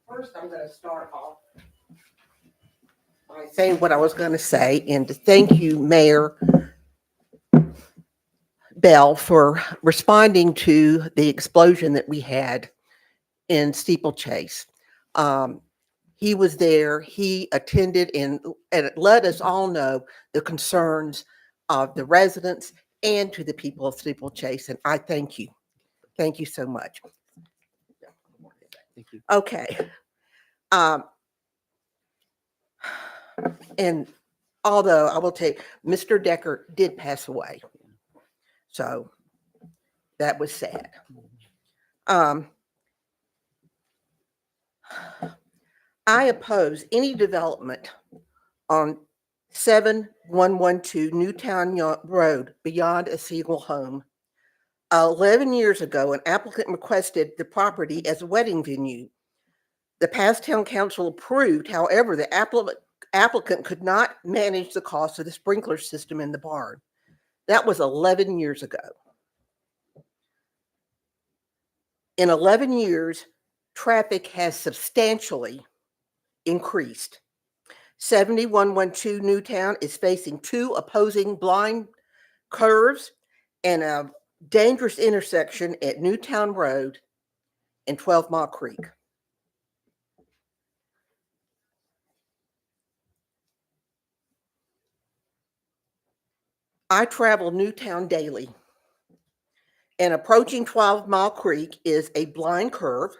Speaker 8: First, I'm going to start off by saying what I was going to say and to thank you, Mayor Bell, for responding to the explosion that we had in Steeplechase. He was there, he attended and let us all know the concerns of the residents and to the people of Steeplechase. And I thank you. Thank you so much.
Speaker 1: Thank you.
Speaker 8: Okay. And although I will tell you, Mr. Decker did pass away. So that was sad. I oppose any development on 7112 Newtown Road beyond a single home. 11 years ago, an applicant requested the property as a wedding venue. The past town council approved, however, the applicant could not manage the cost of the sprinkler system in the barn. That was 11 years ago. In 11 years, traffic has substantially increased. 7112 Newtown is facing two opposing blind curves and a dangerous intersection at Newtown Road and 12 Mile Creek. I travel Newtown daily, and approaching 12 Mile Creek is a blind curve.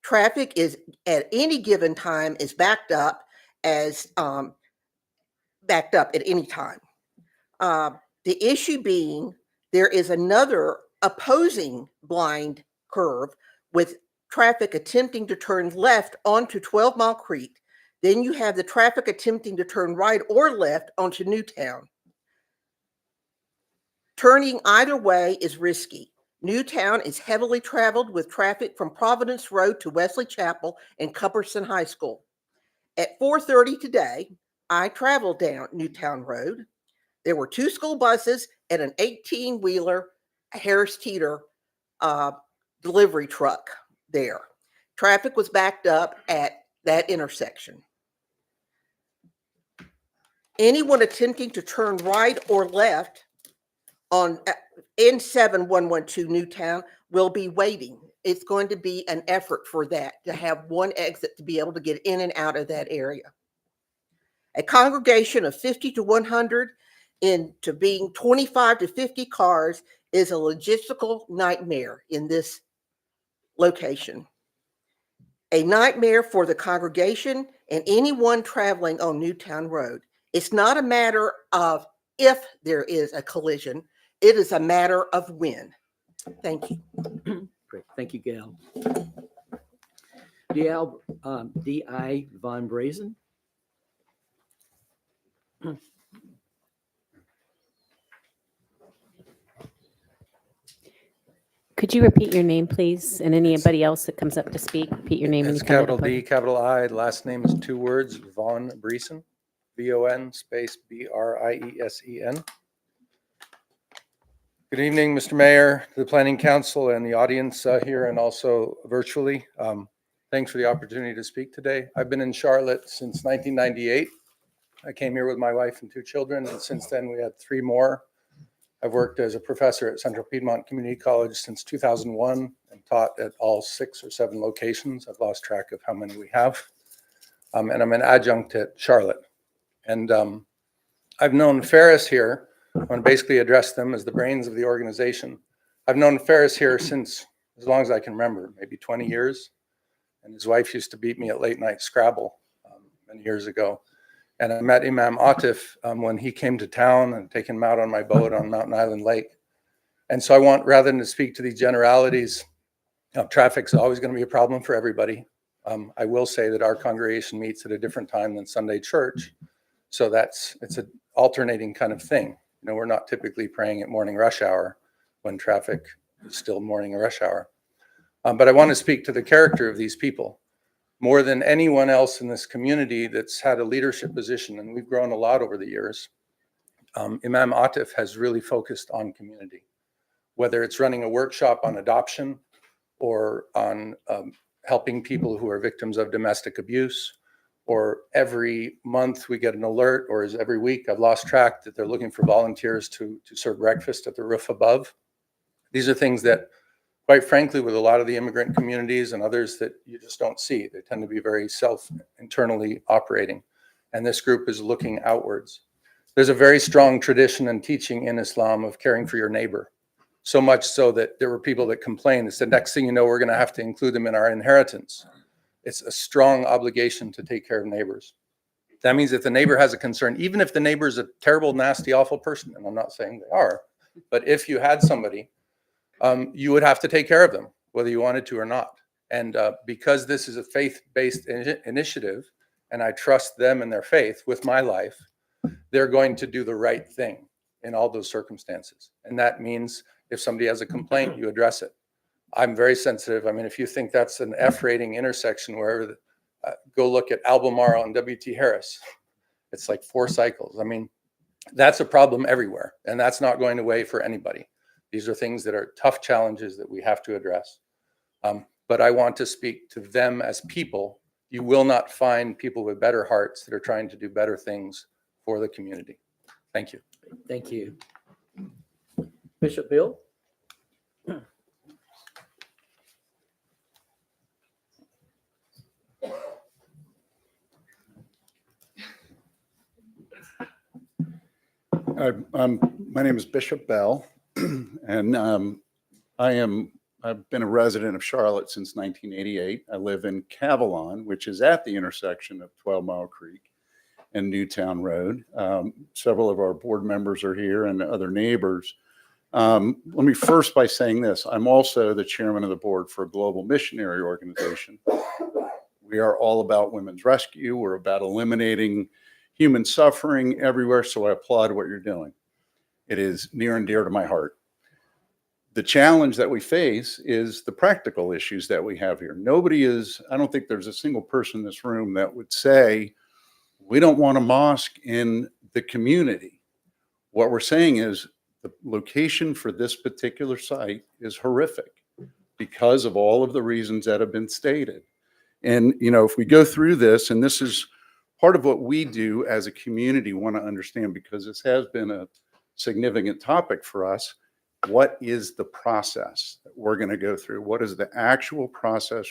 Speaker 8: Traffic is at any given time is backed up at any time. The issue being there is another opposing blind curve with traffic attempting to turn left onto 12 Mile Creek. Then you have the traffic attempting to turn right or left onto Newtown. Turning either way is risky. Newtown is heavily traveled with traffic from Providence Road to Wesley Chapel and Cupperson High School. At 4:30 today, I traveled down Newtown Road. There were two school buses and an 18-wheeler Harris Teeter delivery truck there. Traffic was backed up at that intersection. Anyone attempting to turn right or left on N7112 Newtown will be waiting. It's going to be an effort for that, to have one exit to be able to get in and out of that area. A congregation of 50 to 100 into being 25 to 50 cars is a logistical nightmare in this location. A nightmare for the congregation and anyone traveling on Newtown Road. It's not a matter of if there is a collision, it is a matter of when. Thank you.
Speaker 1: Great. Thank you, Gail. D.I. Von Brazen.
Speaker 14: Could you repeat your name, please? And anybody else that comes up to speak, repeat your name.
Speaker 15: It's capital D, capital I. Last name is two words, Von Briesen, VON space BRIESEN. Good evening, Mr. Mayor, the Planning Council, and the audience here, and also virtually. Thanks for the opportunity to speak today. I've been in Charlotte since 1998. I came here with my wife and 2 children, and since then we had 3 more. I've worked as a professor at Central Piedmont Community College since 2001 and taught at all 6 or 7 locations. I've lost track of how many we have. And I'm an adjunct at Charlotte. And I've known Ferris here. I'm going to basically address them as the brains of the organization. I've known Ferris here since as long as I can remember, maybe 20 years. And his wife used to beat me at late night Scrabble many years ago. And I met Imam Atif when he came to town and taken him out on my boat on Mountain Island Lake. And so I want, rather than to speak to these generalities, traffic's always going to be a problem for everybody. I will say that our congregation meets at a different time than Sunday church. So it's an alternating kind of thing. You know, we're not typically praying at morning rush hour when traffic is still morning rush hour. But I want to speak to the character of these people. More than anyone else in this community that's had a leadership position, and we've grown a lot over the years, Imam Atif has really focused on community. Whether it's running a workshop on adoption or on helping people who are victims of domestic abuse, or every month we get an alert, or is every week, I've lost track, that they're looking for volunteers to serve breakfast at the roof above. These are things that, quite frankly, with a lot of the immigrant communities and others, that you just don't see. They tend to be very internally operating. And this group is looking outwards. There's a very strong tradition and teaching in Islam of caring for your neighbor. So much so that there were people that complained and said, next thing you know, we're going to have to include them in our inheritance. It's a strong obligation to take care of neighbors. That means if the neighbor has a concern, even if the neighbor is a terrible, nasty, awful person, and I'm not saying they are, but if you had somebody, you would have to take care of them, whether you wanted to or not. And because this is a faith-based initiative, and I trust them and their faith with my life, they're going to do the right thing in all those circumstances. And that means if somebody has a complaint, you address it. I'm very sensitive. I mean, if you think that's an F rating intersection, wherever, go look at Albemarle and W.T. Harris. It's like 4 cycles. I mean, that's a problem everywhere, and that's not going away for anybody. These are things that are tough challenges that we have to address. But I want to speak to them as people. You will not find people with better hearts that are trying to do better things for the community. Thank you.
Speaker 1: Thank you. Bishop Bill?
Speaker 16: My name is Bishop Bell, and I've been a resident of Charlotte since 1988. I live in Cavalon, which is at the intersection of 12 Mile Creek and Newtown Road. Several of our board members are here and other neighbors. Let me first by saying this. I'm also the chairman of the board for a global missionary organization. We are all about women's rescue. We're about eliminating human suffering everywhere, so I applaud what you're doing. It is near and dear to my heart. The challenge that we face is the practical issues that we have here. I don't think there's a single person in this room that would say, we don't want a mosque in the community. What we're saying is the location for this particular site is horrific because of all of the reasons that have been stated. And, you know, if we go through this, and this is part of what we do as a community want to understand, because this has been a significant topic for us. What is the process that we're going to go through? What is the actual process?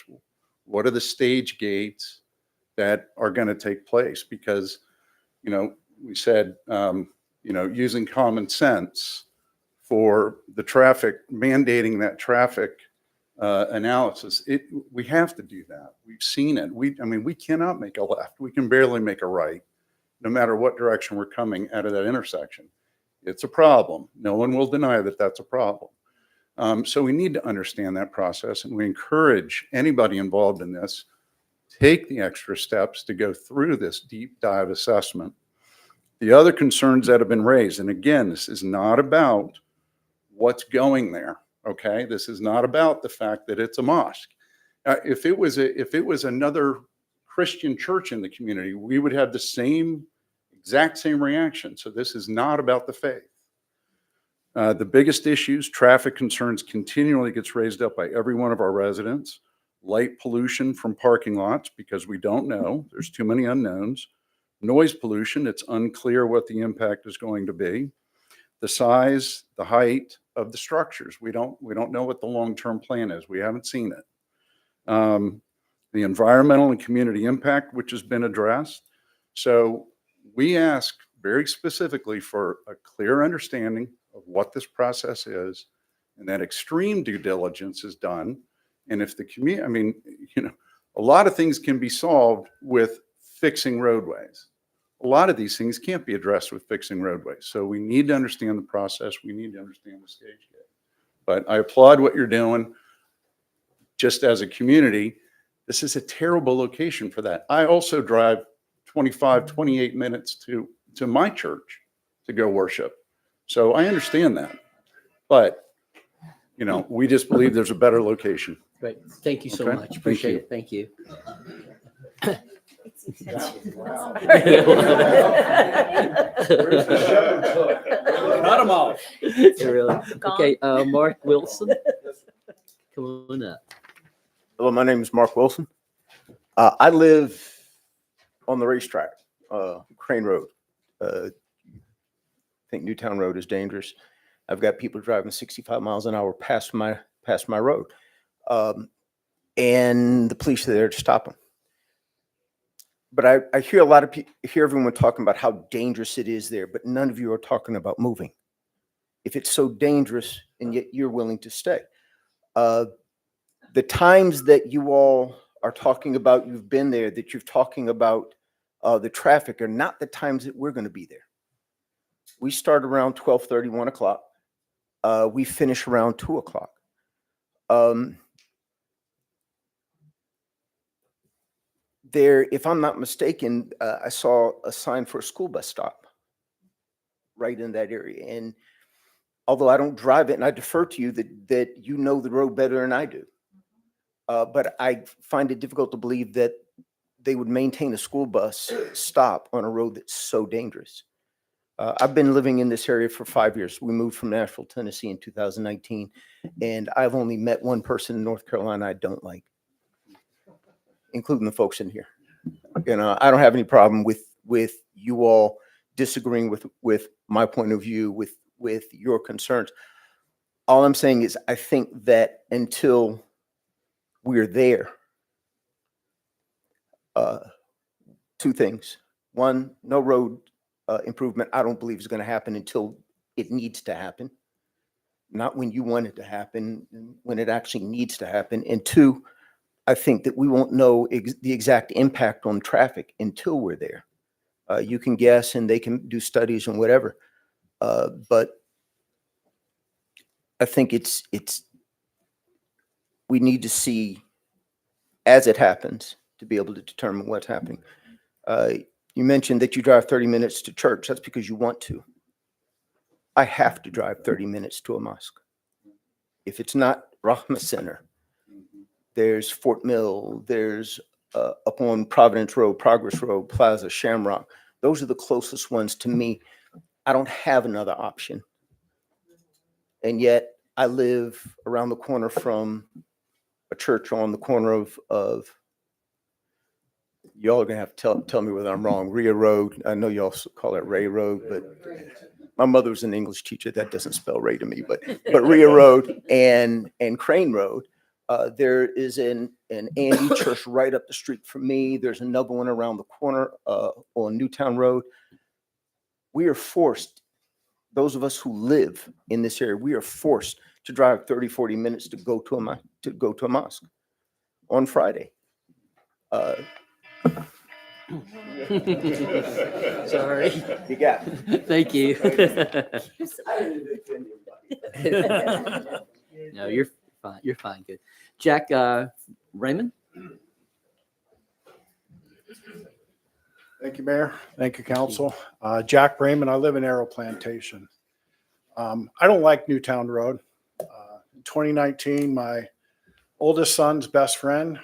Speaker 16: What are the stage gates that are going to take place? Because, you know, we said, using common sense for the traffic, mandating that traffic analysis, we have to do that. We've seen it. We cannot make a left. We can barely make a right, no matter what direction we're coming out of that intersection. It's a problem. No one will deny that that's a problem. So we need to understand that process, and we encourage anybody involved in this, take the extra steps to go through this deep dive assessment. The other concerns that have been raised, and again, this is not about what's going there. Okay, this is not about the fact that it's a mosque. If it was another Christian church in the community, we would have the exact same reaction. So this is not about the faith. The biggest issues, traffic concerns, continually gets raised up by every one of our residents. light pollution from parking lots because we don't know. There's too many unknowns. Noise pollution, it's unclear what the impact is going to be. The size, the height of the structures, we don't know what the long-term plan is. We haven't seen it. The environmental and community impact, which has been addressed. So we ask very specifically for a clear understanding of what this process is, and that extreme due diligence is done. And if the community, I mean, a lot of things can be solved with fixing roadways. A lot of these things can't be addressed with fixing roadways. So we need to understand the process. We need to understand the stage gate. But I applaud what you're doing. Just as a community, this is a terrible location for that. I also drive 25, 28 minutes to my church to go worship. So I understand that. But, we just believe there's a better location.
Speaker 1: Great. Thank you so
Speaker 16: Okay.
Speaker 1: much.
Speaker 16: Thank
Speaker 1: Appreciate
Speaker 16: you.
Speaker 1: it. Thank you.
Speaker 3: Cut 'em off.
Speaker 1: Really? Okay, Mark Wilson, come on up.
Speaker 17: Hello, my name is Mark Wilson. I live on the racetrack, Crane Road. I think Newtown Road is dangerous. I've got people driving 65 miles an hour past my road. And the police are there to stop them. But I hear a lot of people, hear everyone talking about how dangerous it is there, but none of you are talking about moving. If it's so dangerous and yet you're willing to stay. The times that you all are talking about, you've been there, that you're talking about the traffic are not the times that we're going to be there. We start around 12:30, 1 o'clock. We finish around 2 o'clock. There, if I'm not mistaken, I saw a sign for a school bus stop right in that area. And although I don't drive it, and I defer to you that you know the road better than I do, but I find it difficult to believe that they would maintain a school bus stop on a road that's so dangerous. I've been living in this area for 5 years. We moved from Nashville, Tennessee in 2019, and I've only met one person in North Carolina I don't like, including the folks in here. I don't have any problem with you all disagreeing with my point of view, with your concerns. All I'm saying is I think that until we're there, two things. One, no road improvement, I don't believe is going to happen until it needs to happen. Not when you want it to happen, when it actually needs to happen. And two, I think that we won't know the exact impact on traffic until we're there. You can guess and they can do studies and whatever. But I think we need to see as it happens to be able to determine what's happening. You mentioned that you drive 30 minutes to church. That's because you want to. I have to drive 30 minutes to a mosque. If it's not Rahma Center, there's Fort Mill, there's up on Providence Road, Progress Road, Plaza, Shamrock. Those are the closest ones to me. I don't have another option. And yet I live around the corner from a church on the corner of y'all are gonna have to tell me whether I'm wrong. Rhea Road. I know y'all call it Ray Road, but my mother was an English teacher. That doesn't spell Ray to me, but Rhea Road and Crane Road. There is an Andy church right up the street from me. There's another one around the corner on Newtown Road. We are forced, those of us who live in this area, we are forced to drive 30, 40 minutes to go to a mosque on Friday.
Speaker 1: Sorry.
Speaker 17: You got it.
Speaker 1: Thank you. No, you're fine. You're fine. Good. Jack Raymond.
Speaker 18: Thank you, Mayor. Thank you, Council. Jack Raymond, I live in Arrow Plantation. I don't like Newtown Road. In 2019, my oldest son's best friend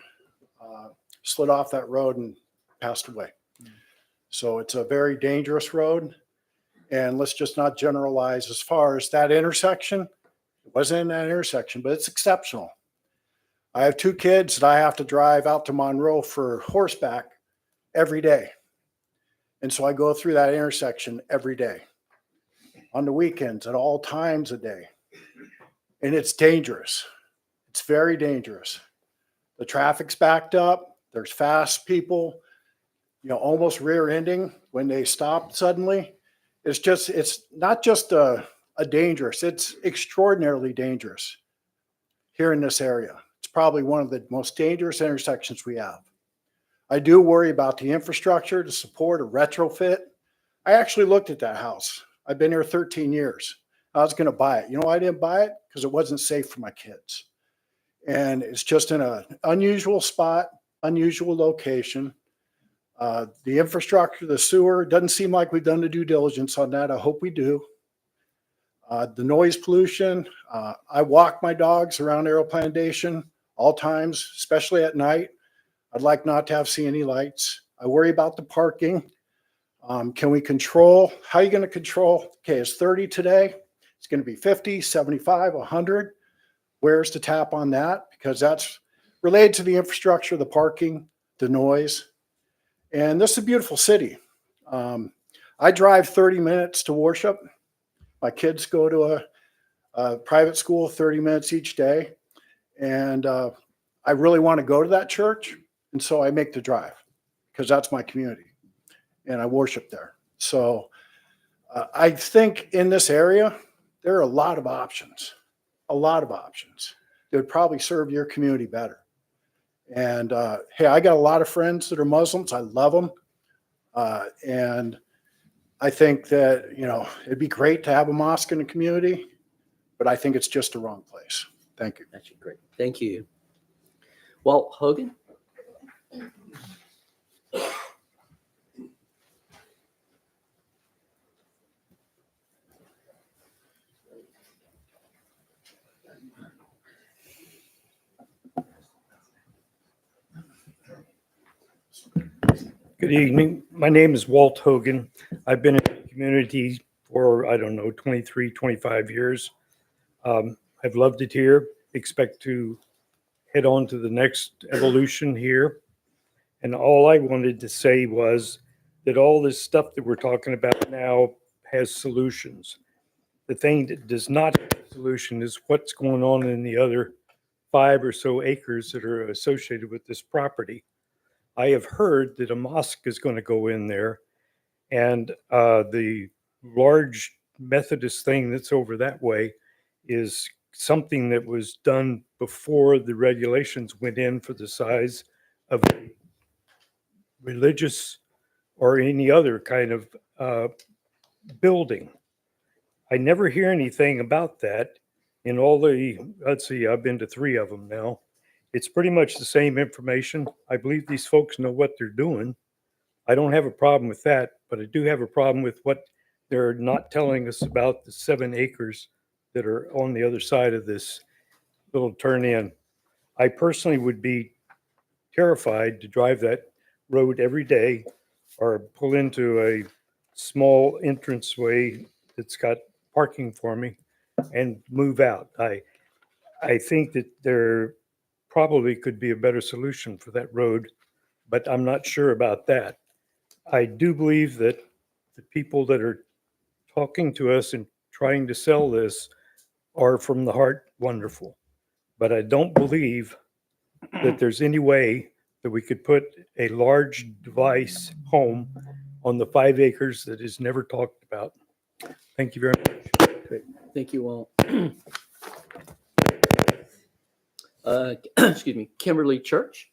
Speaker 18: slid off that road and passed away. So it's a very dangerous road. And let's just not generalize as far as that intersection. It wasn't in that intersection, but it's exceptional. I have 2 kids that I have to drive out to Monroe for horseback every day. And so I go through that intersection every day, on the weekends, at all times a day. And it's dangerous. It's very dangerous. The traffic's backed up. There's fast people, almost rear ending when they stop suddenly. It's not just a dangerous, it's extraordinarily dangerous here in this area. It's probably one of the most dangerous intersections we have. I do worry about the infrastructure to support a retrofit. I actually looked at that house. I've been here 13 years. I was going to buy it. You know why I didn't buy it? Because it wasn't safe for my kids. And it's just in an unusual spot, unusual location. The infrastructure, the sewer, doesn't seem like we've done the due diligence on that. I hope we do. The noise pollution. I walk my dogs around Arrow Plantation all times, especially at night. I'd like not to have see any lights. I worry about the parking. Can we control? How are you going to control? Okay, it's 30 today. It's going to be 50, 75, 100. Where's the tap on that? Because that's related to the infrastructure, the parking, the noise. And this is a beautiful city. I drive 30 minutes to worship. My kids go to a private school 30 minutes each day. And I really want to go to that church. And so I make the drive because that's my community and I worship there. So I think in this area, there are a lot of options that would probably serve your community better. And hey, I got a lot of friends that are Muslims. I love them. And I think that, it'd be great to have a mosque in the community, but I think it's just the wrong place. Thank you.
Speaker 1: That's great. Thank you. Walt Hogan?
Speaker 19: Good evening. My name is Walt Hogan. I've been in the community for, 23, 25 years. I've loved it here. Expect to head on to the next evolution here. And all I wanted to say was that all this stuff that we're talking about now has solutions. The thing that does not have a solution is what's going on in the other 5 or so acres that are associated with this property. I have heard that a mosque is going to go in there, and the large Methodist thing that's over that way is something that was done before the regulations went in for the size of a religious or any other kind of building. I never hear anything about that in all the, let's see, I've been to 3 of them now. It's pretty much the same information. I believe these folks know what they're doing. I don't have a problem with that, but I do have a problem with what they're not telling us about the 7 acres that are on the other side of this little turn in. I personally would be terrified to drive that road every day or pull into a small entranceway that's got parking for me and move out. I think that there probably could be a better solution for that road, but I'm not sure about that. I do believe that the people that are talking to us and trying to sell this are from the heart wonderful, but I don't believe that there's any way that we could put a large device home on the 5 acres that is never talked about. Thank you very much.
Speaker 1: Great. Thank you all. Excuse me, Kimberly Church.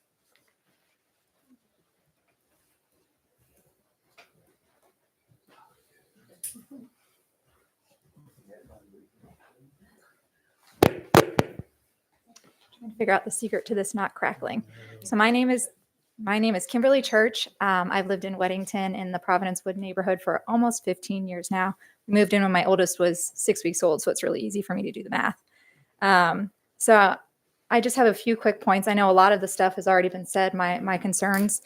Speaker 20: Trying to figure out the secret to this not crackling. So my name is Kimberly Church. I've lived in Weddington in the Providence Wood neighborhood for almost 15 years now. We moved in when my oldest was 6 weeks old, so it's really easy for me to do the math. So I just have a few quick points. I know a lot of the stuff has already been said, my concerns.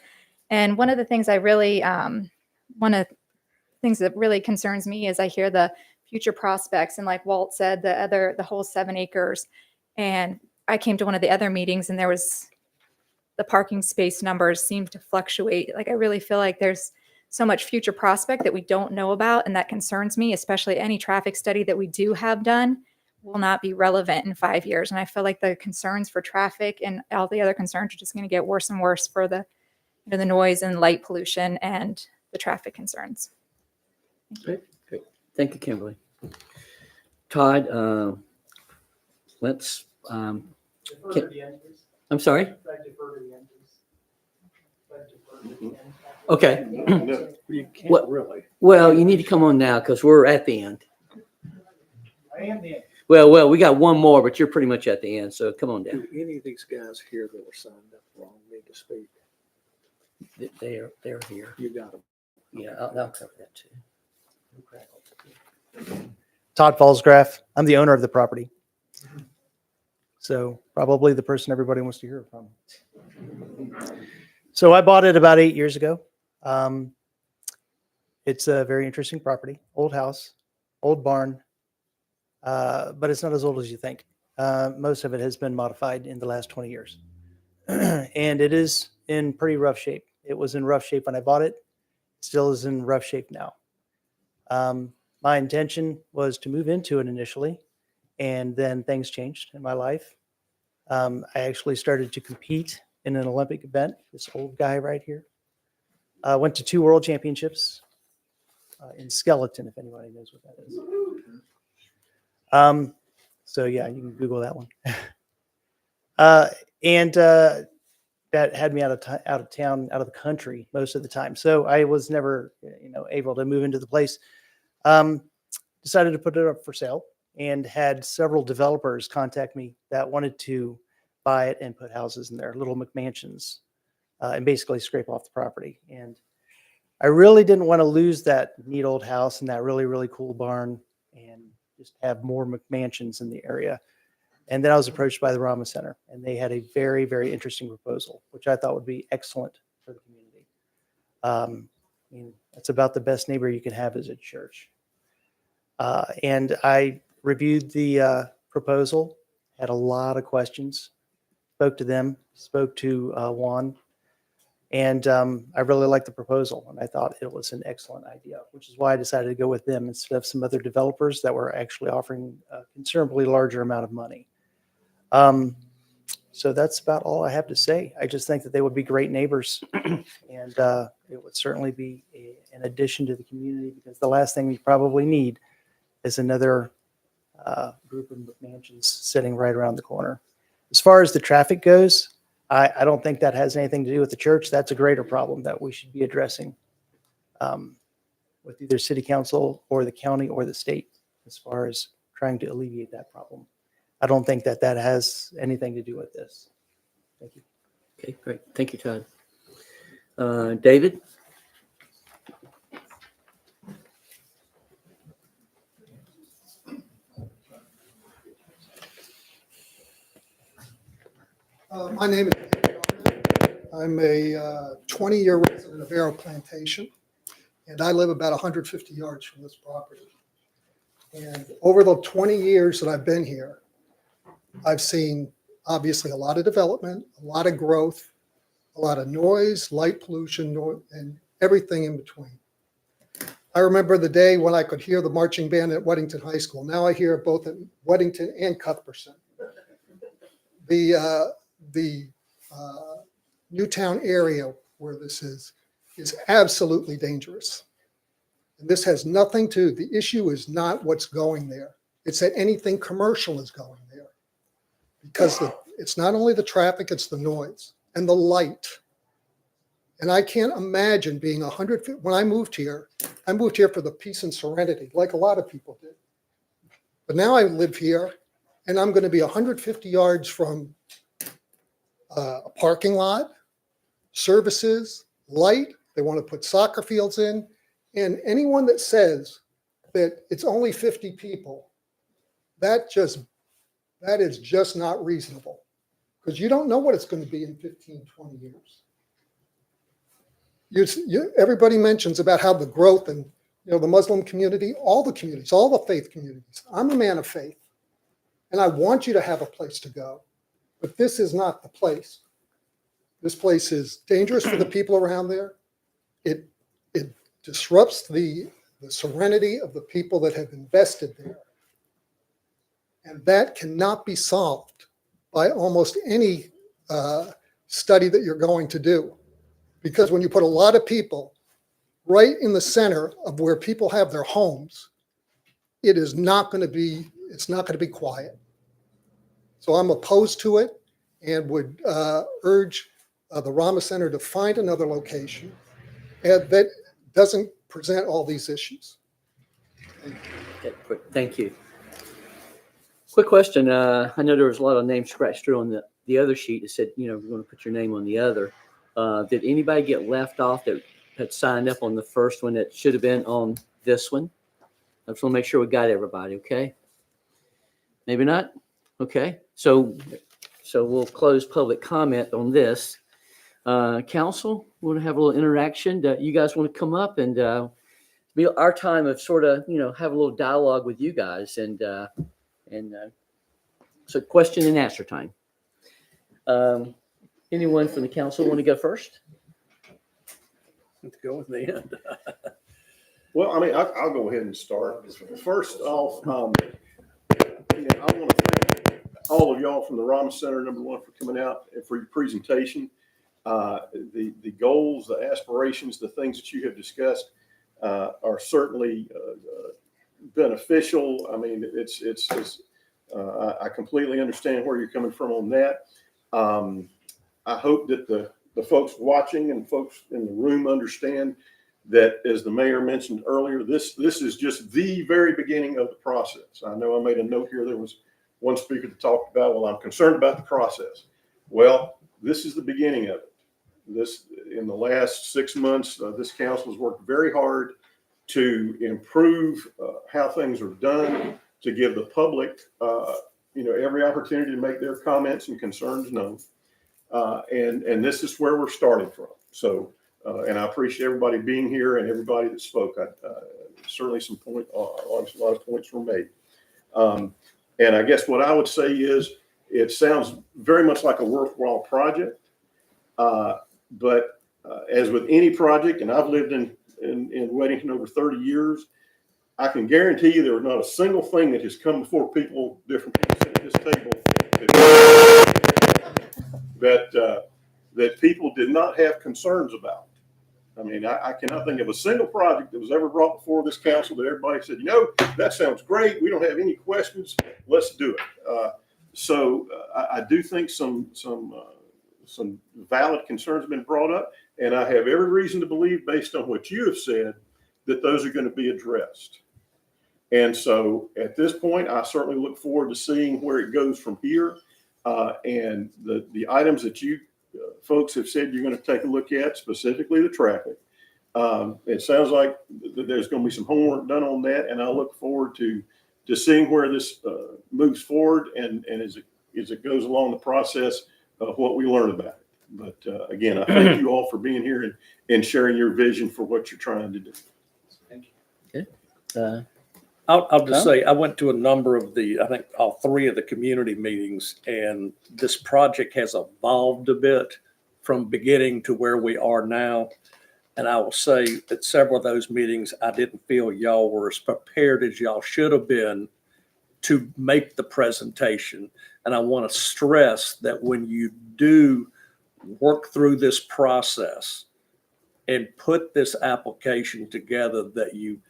Speaker 20: And one of the things that really concerns me is I hear the future prospects, and like Walt said, the whole 7 acres. And I came to one of the other meetings and the parking space numbers seem to fluctuate. Like, I really feel like there's so much future prospect that we don't know about, and that concerns me, especially any traffic study that we do have done will not be relevant in 5 years. And I feel like the concerns for traffic and all the other concerns are just going to get worse and worse for the noise and light pollution and the traffic concerns.
Speaker 1: Great. Thank you, Kimberly. Todd, let's, I'm sorry? Okay.
Speaker 3: You can't
Speaker 1: What-
Speaker 3: really.
Speaker 1: Well, you need to come on now because we're at the end.
Speaker 18: I am the.
Speaker 1: Well, we got one more, but you're pretty much at the end, so come on down.
Speaker 3: Do any of these guys here that were signed up wrong need to speak?
Speaker 1: They're here.
Speaker 3: You got them.
Speaker 1: Yeah, I'll cover that too.
Speaker 21: Todd Fallsgraf. I'm the owner of the property. So probably the person everybody wants to hear from. So I bought it about 8 years ago. It's a very interesting property, old house, old barn, but it's not as old as you think. Most of it has been modified in the last 20 years. And it is in pretty rough shape. It was in rough shape when I bought it. It still is in rough shape now. My intention was to move into it initially, and then things changed in my life. I actually started to compete in an Olympic event. This old guy right here. Went to 2 world championships in skeleton, if anybody knows what that is. So yeah, you can Google that one. And that had me out of town, out of the country most of the time. So I was never, able to move into the place. Decided to put it up for sale and had several developers contact me that wanted to buy it and put houses in there, little McMansions, and basically scrape off the property. And I really didn't want to lose that neat old house and that really, really cool barn and just have more McMansions in the area. And then I was approached by the Rama Center, and they had a very, very interesting proposal, which I thought would be excellent for the community. That's about the best neighbor you can have as a church. And I reviewed the proposal, had a lot of questions, spoke to them, spoke to Juan, and I really liked the proposal, and I thought it was an excellent idea, which is why I decided to go with them instead of some other developers that were actually offering a considerably larger amount of money. So that's about all I have to say. I just think that they would be great neighbors, and it would certainly be an addition to the community, because the last thing we probably need is another group of mansions sitting right around the corner. As far as the traffic goes, I don't think that has anything to do with the church. That's a greater problem that we should be addressing with either city council or the county or the state, as far as trying to alleviate that problem. I don't think that has anything to do with this. Thank you.
Speaker 1: Okay, great. Thank you, Todd. David?
Speaker 22: My name is I'm a 20-year resident of Arrow Plantation, and I live about 150 yards from this property. And over the 20 years that I've been here, I've seen obviously a lot of development, a lot of growth, a lot of noise, light pollution, and everything in between. I remember the day when I could hear the marching band at Weddington High School. Now I hear it both at Weddington and Cuthbertson. The Newtown area where this is absolutely dangerous. And this has nothing to, the issue is not what's going there. It's that anything commercial is going there. Because it's not only the traffic, it's the noise and the light. And I can't imagine being 100 feet. When I moved here for the peace and serenity, like a lot of people did. But now I live here, and I'm going to be 150 yards from a parking lot, services, light. They want to put soccer fields in. And anyone that says that it's only 50 people, that is just not reasonable, because you don't know what it's going to be in 15, 20 years. Everybody mentions about how the growth and the Muslim community, all the communities, all the faith communities. I'm a man of faith, and I want you to have a place to go. But this is not the place. This place is dangerous for the people around there. It disrupts the serenity of the people that have invested there. And that cannot be solved by almost any study that you're going to do. Because when you put a lot of people right in the center of where people have their homes, it's not going to be quiet. So I'm opposed to it and would urge the Rama Center to find another location that doesn't present all these issues.
Speaker 1: Okay, quick, thank you. Quick question. I know there was a lot of names scratched through on the other sheet that said, you know, we're going to put your name on the other. Did anybody get left off that had signed up on the first one that should have been on this one? I just want to make sure we got everybody, okay? Maybe not? Okay. So we'll close public comment on this. Council, we want to have a little interaction. You guys want to come up and be our time of sort of, you know, have a little dialogue with you guys and so question and answer time. Anyone from the council want to go first?
Speaker 3: Let's go with the end.
Speaker 4: Well, I mean, I'll go ahead and start. First off, I want to thank all of y'all from the Rama Center, number one, for coming out and for your presentation. The goals, the aspirations, the things that you have discussed are certainly beneficial. I mean, I completely understand where you're coming from on that. I hope that the folks watching and folks in the room understand that, as the mayor mentioned earlier, this is just the very beginning of the process. I know I made a note here. There was one speaker that talked about, well, I'm concerned about the process. Well, this is the beginning of it. In the last 6 months, this council has worked very hard to improve how things are done, to give the public, every opportunity to make their comments and concerns known. And this is where we're starting from. So, and I appreciate everybody being here and everybody that spoke. Certainly a lot of points were made. And I guess what I would say is it sounds very much like a worthwhile project. But as with any project, and I've lived in Weddington over 30 years, I can guarantee you there was not a single thing that has come before people, different people at this table, that people did not have concerns about. I mean, I cannot think of a single project that was ever brought before this council that everybody said, that sounds great. We don't have any questions. Let's do it. So I do think some valid concerns have been brought up, and I have every reason to believe, based on what you have said, that those are going to be addressed. And so at this point, I certainly look forward to seeing where it goes from here. And the items that you folks have said you're going to take a look at, specifically the traffic. It sounds like there's going to be some homework done on that, and I look forward to seeing where this moves forward and as it goes along the process of what we learn about it. But again, I thank you all for being here and sharing your vision for what you're trying to do.
Speaker 1: Thank you. Okay.
Speaker 3: I'll just say I went to a number of I think all three of the community meetings, and this project has evolved a bit from beginning to where we are now. And I will say that several of those meetings, I didn't feel y'all were as prepared as y'all should have been to make the presentation. And I want to stress that when you do work through this process and put this application together, that you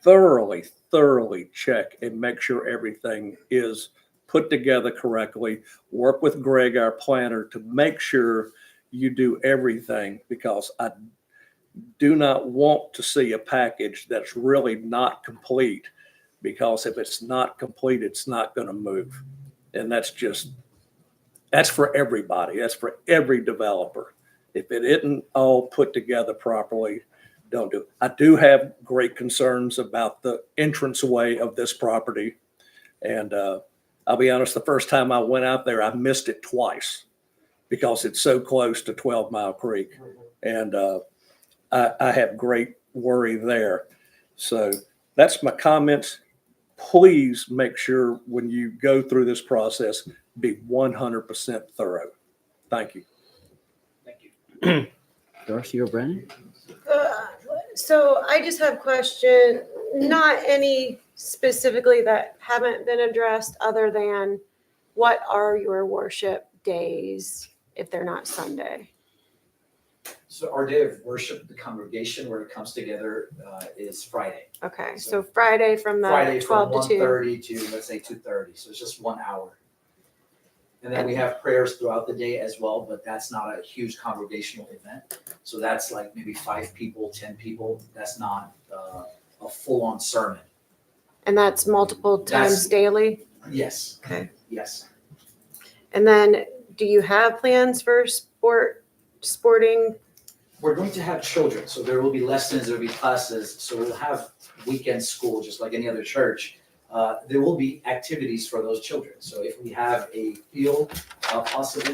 Speaker 3: thoroughly check and make sure everything is put together correctly. Work with Greg, our planner, to make sure you do everything, because I do not want to see a package that's really not complete, because if it's not complete, it's not going to move. And that's for everybody. That's for every developer. If it isn't all put together properly, don't do it. I do have great concerns about the entranceway of this property. And I'll be honest, the first time I went out there, I missed it twice because it's so close to 12 Mile Creek. And I have great worry there. So that's my comments. Please make sure when you go through this process, be 100% thorough. Thank you.
Speaker 1: Darcy or Brennan?
Speaker 5: So I just have question, not any specifically that haven't been addressed other than what are your worship days if they're not Sunday?
Speaker 9: So our day of worship, the congregation where it comes together is Friday.
Speaker 5: Okay, so Friday from
Speaker 9: Friday
Speaker 5: the
Speaker 9: from
Speaker 5: 12 to 2.
Speaker 9: 1:30 to, let's say, 2:30. So it's just 1 hour. And then we have prayers throughout the day as well, but that's not a huge congregational event. So that's like maybe 5 people, 10 people. That's not a full-on sermon.
Speaker 5: And that's multiple times daily?
Speaker 9: Yes.
Speaker 5: Okay.
Speaker 9: Yes.
Speaker 5: And then do you have plans for sporting?
Speaker 9: We're going to have children, so there will be lessons, there will be classes. So we'll have weekend school, just like any other church. There will be activities for those children. So if we have a field, possibly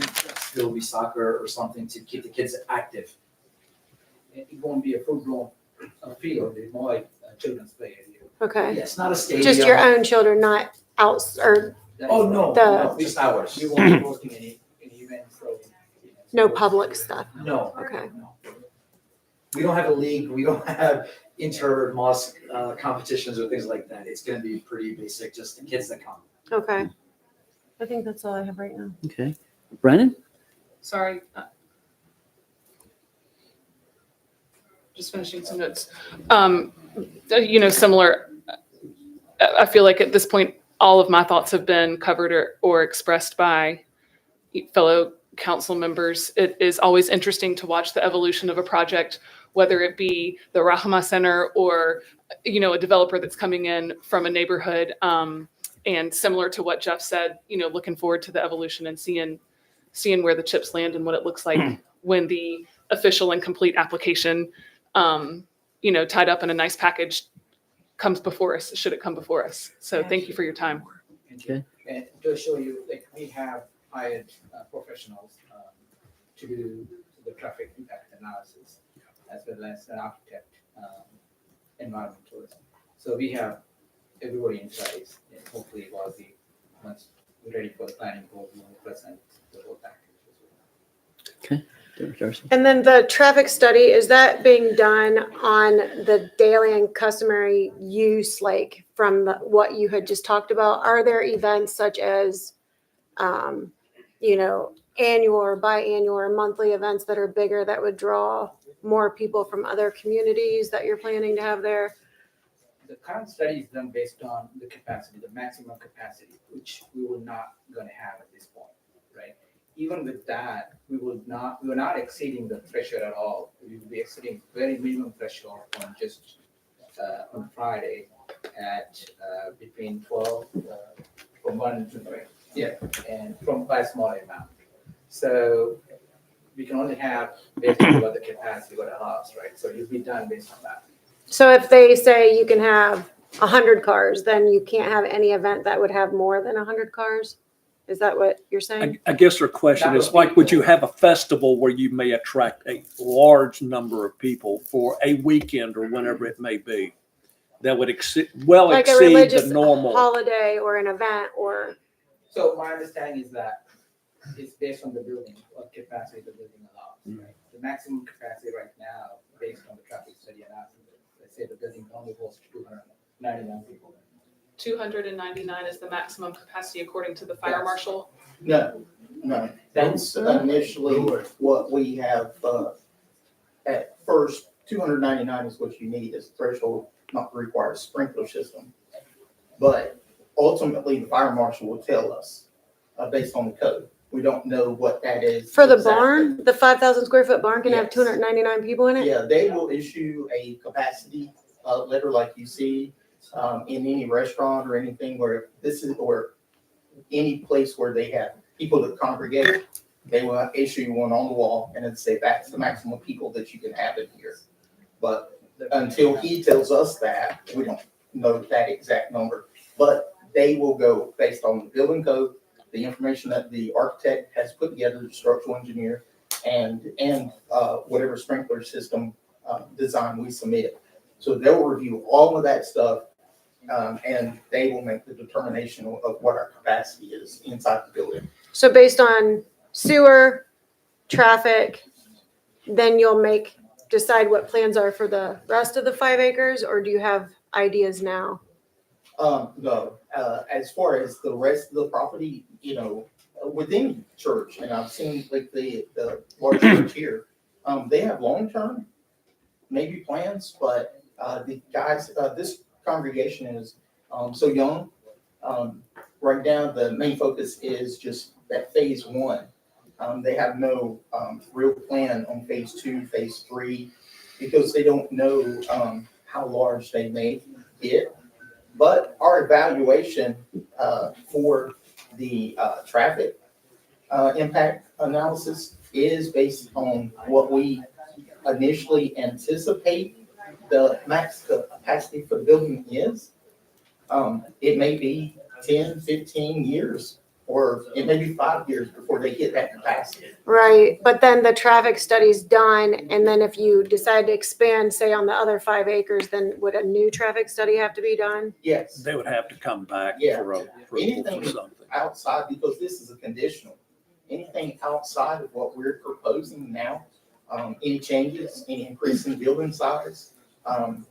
Speaker 9: there will be soccer or something to keep the kids active.
Speaker 2: It won't be a full-blown field, it's more like a children's play area.
Speaker 5: Okay.
Speaker 9: Yes, not a stadium.
Speaker 5: Just your own children, not out, or
Speaker 9: Oh, no, no, just ours.
Speaker 2: We won't be hosting any events or.
Speaker 5: no public stuff?
Speaker 9: No.
Speaker 5: Okay.
Speaker 9: We don't have a league, we don't have inter-mosque competitions or things like that. It's gonna be pretty basic, just the kids that come.
Speaker 5: Okay. I think that's all I have right now.
Speaker 1: Okay. Brennan?
Speaker 6: Sorry. Just finishing some notes. Similar. I feel like at this point, all of my thoughts have been covered or expressed by fellow council members. It is always interesting to watch the evolution of a project, whether it be the Rahma Center or, a developer that's coming in from a neighborhood. And similar to what Jeff said, looking forward to the evolution and seeing where the chips land and what it looks like when the official and complete application, tied up in a nice package comes before us, should it come before us. So thank you for your time.
Speaker 1: Okay.
Speaker 2: And to show you, we have hired professionals to do the traffic impact analysis, as well as an architect, environmentalist. So we have everybody in place, and hopefully once we're ready for the planning board, we will present the whole package as well.
Speaker 1: Okay. Darcy?
Speaker 5: And then the traffic study, is that being done on the daily and customary use, like from what you had just talked about? Are there events such as, annual or biannual or monthly events that are bigger that would draw more people from other communities that you're planning to have there?
Speaker 2: The current study is done based on the capacity, the maximum capacity, which we were not going to have at this point, right? Even with that, we were not exceeding the threshold at all. We will be exceeding very minimum threshold on just on Friday at between 12 from 1 to 3. Yeah, and by a small amount. So we can only have basically what the capacity would allows, right? So you'll be done based on that.
Speaker 5: So if they say you can have 100 cars, then you can't have any event that would have more than 100 cars? Is that what you're saying?
Speaker 3: I guess their question is like, would you have a festival where you may attract a large number of people for a weekend or whenever it may be that would exceed
Speaker 5: Like a
Speaker 3: the
Speaker 5: religious
Speaker 3: normal?
Speaker 5: holiday or an event or?
Speaker 2: So my understanding is that it's based on the building, what capacity the building allows, right? The maximum capacity right now, based on the traffic study analysis, let's say the building only holds 299 people.
Speaker 6: 299 is the maximum capacity according to the fire marshal.
Speaker 10: No, that's initially what we have, at first, 299 is what you need as threshold, not to require a sprinkler system. But ultimately, the fire marshal will tell us, based on the code. We don't know what that is.
Speaker 5: For the
Speaker 10: exactly.
Speaker 5: barn, the 5,000 square foot barn can have
Speaker 10: Yes.
Speaker 5: 299 people in it?
Speaker 10: Yeah, they will issue a capacity letter like you see in any restaurant or anything where or any place where they have people that congregate, they will issue one on the wall and then say that's the maximum people that you can have in here. But until he tells us that, we don't know that exact number. But they will go based on the building code, the information that the architect has put together, the structural engineer, and whatever sprinkler system design we submit. So they'll review all of that stuff And they will make the determination of what our capacity is inside the building.
Speaker 5: So based on sewer, traffic, then you'll decide what plans are for the rest of the 5 acres, or do you have ideas now?
Speaker 10: No, as far as the rest of the property, within church, and I've seen like the large church here, they have long-term maybe plans, but the guys, this congregation is so young. Right now, the main focus is just that phase 1. They have no real plan on phase 2, phase 3, because they don't know how large they may get. But our evaluation for the traffic impact analysis is based on what we initially anticipate the max capacity for the building is. It may be 10, 15 years, or it may be 5 years before they hit that capacity.
Speaker 5: Right, but then the traffic study's done, and then if you decide to expand, say on the other 5 acres, then would a new traffic study have to be done?
Speaker 10: Yes.
Speaker 3: They would have to come back
Speaker 10: Yeah.
Speaker 3: for approval
Speaker 10: Anything
Speaker 3: for something.
Speaker 10: outside, because this is a conditional, anything outside of what we're proposing now, any changes, any increase in building size,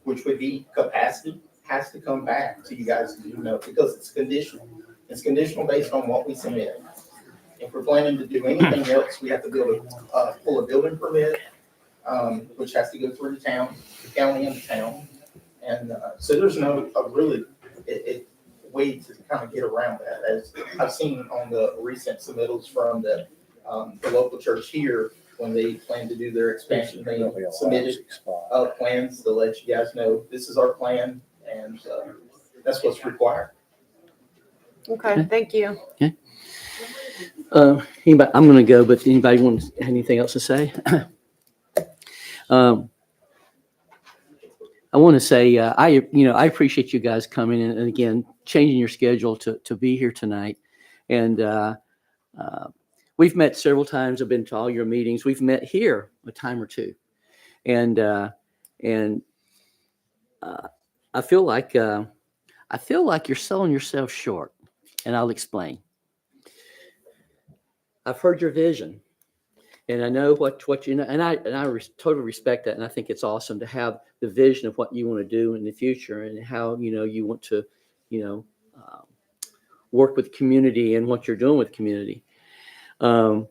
Speaker 10: which would be capacity, has to come back to you guys, because it's conditional. It's conditional based on what we submit. If we're planning to do anything else, we have to pull a building permit, which has to go through the county and the town. And so there's no really way to kind of get around that. As I've seen on the recent submittals from the local church here, when they plan to do their expansion, they submitted plans to let you guys know, this is our plan, and that's what's required.
Speaker 5: Okay, thank you.
Speaker 1: Anybody, I'm going to go, but anybody want anything else to say? I want to say, I appreciate you guys coming in and again, changing your schedule to be here tonight. And we've met several times. I've been to all your meetings. We've met here a time or two. And I feel like you're selling yourself short, and I'll explain. I've heard your vision, and I know what you know, and I totally respect that, and I think it's awesome to have the vision of what you want to do in the future and how you want to work with the community and what you're doing with the community. I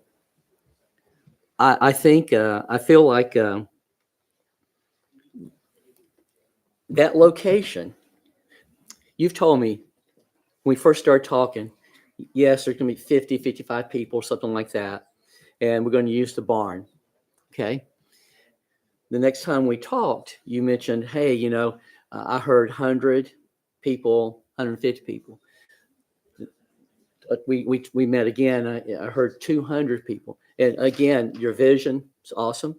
Speaker 1: feel like that location. You've told me when we first started talking, yes, there's going to be 50, 55 people, something like that. And we're going to use the barn. Okay. The next time we talked, you mentioned, hey, I heard 100 people, 150 people. We met again. I heard 200 people. And again, your vision is awesome.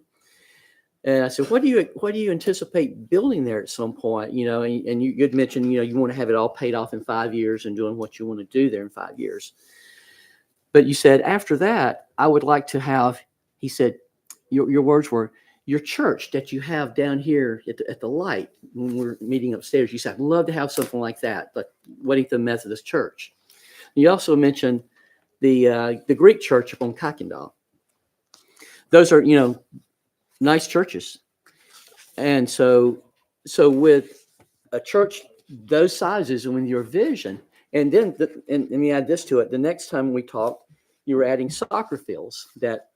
Speaker 1: And I said, what do you anticipate building there at some point? And you'd mentioned, you want to have it all paid off in 5 years and doing what you want to do there in 5 years. But you said, after that, I would like to have, he said, your words were, your church that you have down here at the light when we're meeting upstairs. You said, I'd love to have something like that, like Weddington Methodist Church. You also mentioned the Greek church up on Kuykendall. Those are, nice churches. And so with a church those sizes and with your vision, and then and let me add this to it. The next time we talked, you were adding soccer fields that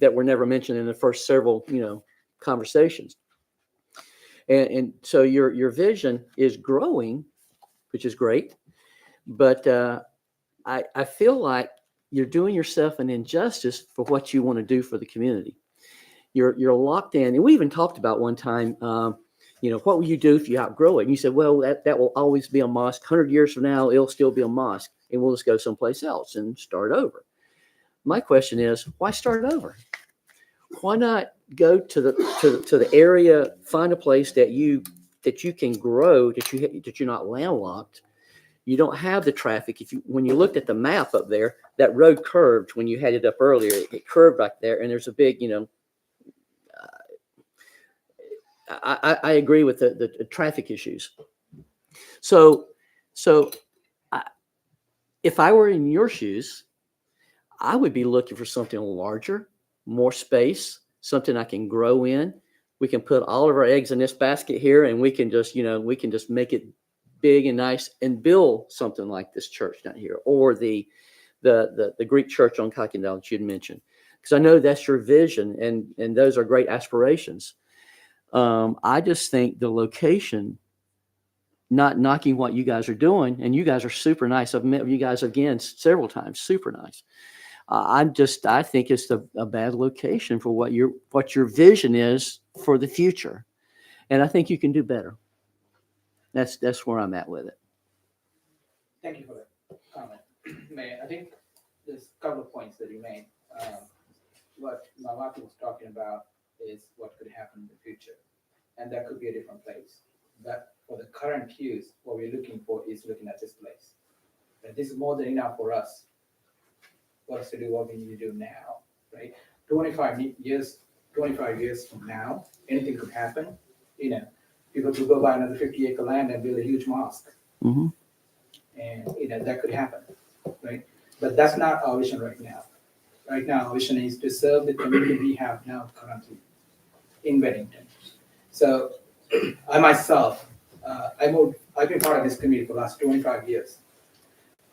Speaker 1: were never mentioned in the first several, conversations. And so your vision is growing, which is great. But I feel like you're doing yourself an injustice for what you want to do for the community. You're locked in. And we even talked about one time, what will you do if you outgrow it? And you said, well, that will always be a mosque. 100 years from now, it'll still be a mosque, and we'll just go someplace else and start over. My question is, why start over? Why not go to the area, find a place that you can grow, that you're not landlocked. You don't have the traffic. When you looked at the map up there, that road curved when you had it up earlier. It curved right there, and there's a big, I agree with the traffic issues. So So if I were in your shoes, I would be looking for something larger, more space, something I can grow in. We can put all of our eggs in this basket here, and we can just, we can just make it big and nice and build something like this church down here, or the Greek church on Kuykendall that you'd mentioned, because I know that's your vision, and those are great aspirations. I just think the location, not knocking what you guys are doing, and you guys are super nice. I've met you guys again several times, super nice. I think it's a bad location for what your vision is for the future, and I think you can do better. That's where I'm at with it.
Speaker 2: Thank you for that comment. Mayor, I think there's a couple of points that you made. What Mamaki was talking about is what could happen in the future, and that could be a different place. But for the current use, what we're looking for is looking at this place. And this is more than enough for us to do what we need to do now, right? 25 years from now, anything could happen. People could go buy another 50-acre land and build a huge mosque.
Speaker 1: Mm-hmm.
Speaker 2: And that could happen, right? But that's not our vision right now. Right now, our vision is to serve the community we have now currently in Weddington. So I myself, I've been part of this community for the last 25 years.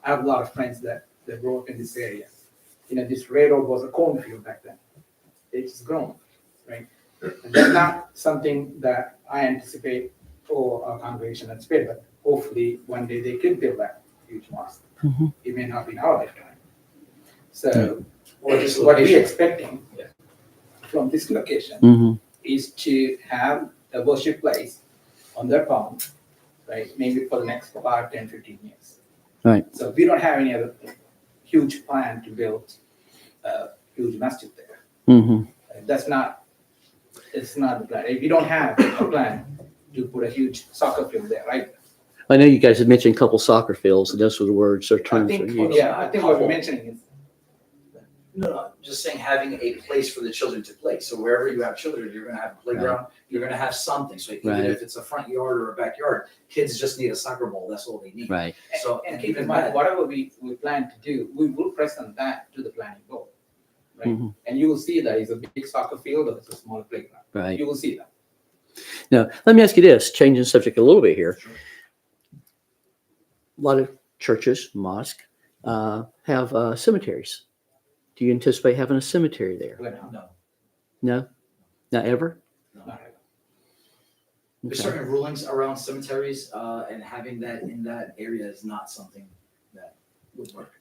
Speaker 2: I have a lot of friends that grew up in this area. This railroad was a cornfield back then. It's grown, right? And that's not something that I anticipate for our congregation at Spirit, but hopefully one day they could build that huge mosque.
Speaker 1: Mm-hmm.
Speaker 2: It may not be in our lifetime. So what we're expecting from this location
Speaker 1: Mm-hmm.
Speaker 2: is to have a worship place on their farm, right? Maybe for the next 5, 10, 15 years.
Speaker 1: Right.
Speaker 2: So we don't have any other huge plan to build a huge masjid there.
Speaker 1: Mm-hmm.
Speaker 2: It's not the plan. We don't have a plan to put a huge soccer field there, right?
Speaker 1: I know you guys had mentioned a couple soccer fields, and those were the words or
Speaker 2: I
Speaker 1: terms.
Speaker 2: think,
Speaker 1: are used.
Speaker 2: I think what we're mentioning is
Speaker 9: No, just saying having a place for the children to play. So wherever you have children, you're gonna have a playground, you're gonna have something. So even
Speaker 1: Right.
Speaker 9: if it's a front yard or a backyard, kids just need a soccer ball. That's all they need.
Speaker 1: Right.
Speaker 9: So,
Speaker 2: and
Speaker 9: and
Speaker 2: keep
Speaker 9: even
Speaker 2: in mind,
Speaker 9: that,
Speaker 2: whatever we plan to do, we will present that to the planning board, right?
Speaker 1: Mhm.
Speaker 2: And you will see that it's a big soccer field or it's a small playground.
Speaker 1: Right.
Speaker 2: You will see that.
Speaker 1: Now, let me ask you this, changing the subject a little bit here. A lot of churches, mosques, have cemeteries. Do you anticipate having a cemetery there?
Speaker 9: no.
Speaker 1: No? Not ever?
Speaker 9: There's
Speaker 1: Okay.
Speaker 9: certain rulings around cemeteries, and having that in that area is not something that would work.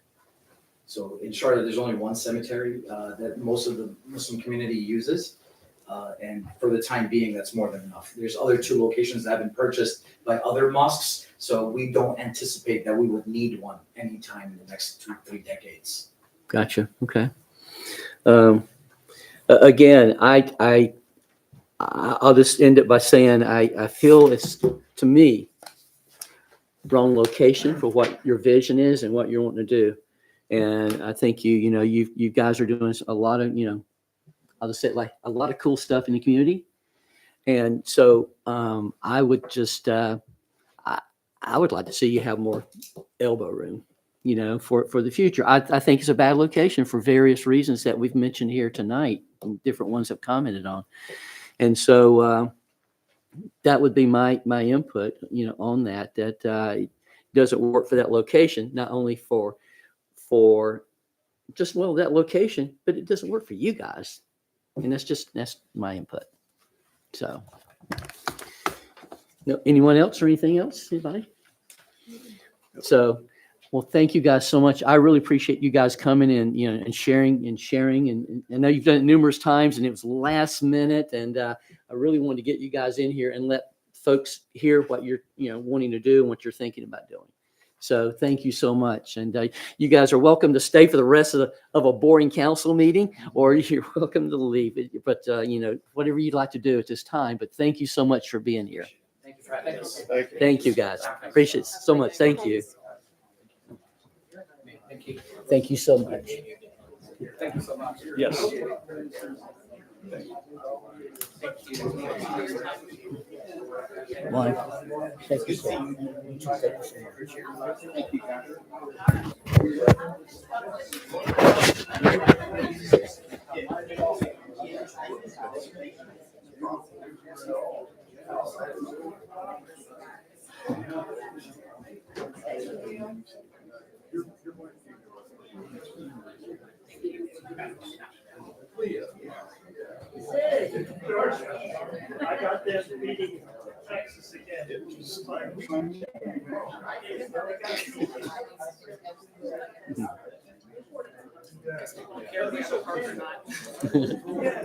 Speaker 9: So in Charlotte, there's only one cemetery, that most of the Muslim community uses. And for the time being, that's more than enough. There's other 2 locations that have been purchased by other mosques, so we don't anticipate that we would need one anytime in the next 2-3 decades.
Speaker 1: Gotcha. Okay. Again, I'll just end it by saying I feel it's, to me, wrong location for what your vision is and what you're wanting to do. And I think you guys are doing a lot of, I'll just say it like a lot of cool stuff in the community. And so I would just, I would like to see you have more elbow room, for the future. I think it's a bad location for various reasons that we've mentioned here tonight, and different ones have commented on. And so that would be my input, on that it doesn't work for that location, not only for just, that location, but it doesn't work for you guys. And that's my input. So, no, anyone else or anything else? Anybody? So, well, thank you guys so much. I really appreciate you guys coming in, and sharing. And I know you've done it numerous times, and it was last minute. And I really wanted to get you guys in here and let folks hear what you're, wanting to do and what you're thinking about doing. So thank you so much. And you guys are welcome to stay for the rest of a boring council meeting, or you're welcome to leave. But, whatever you'd like to do at this time. But thank you so much for being here.
Speaker 9: Thank you for having us.
Speaker 1: Thank you, guys. Appreciate it so much. Thank you.
Speaker 2: Thank you.
Speaker 1: Thank you so much.
Speaker 2: Thank you so much.
Speaker 3: Yes.
Speaker 19: I got this meeting in Texas again.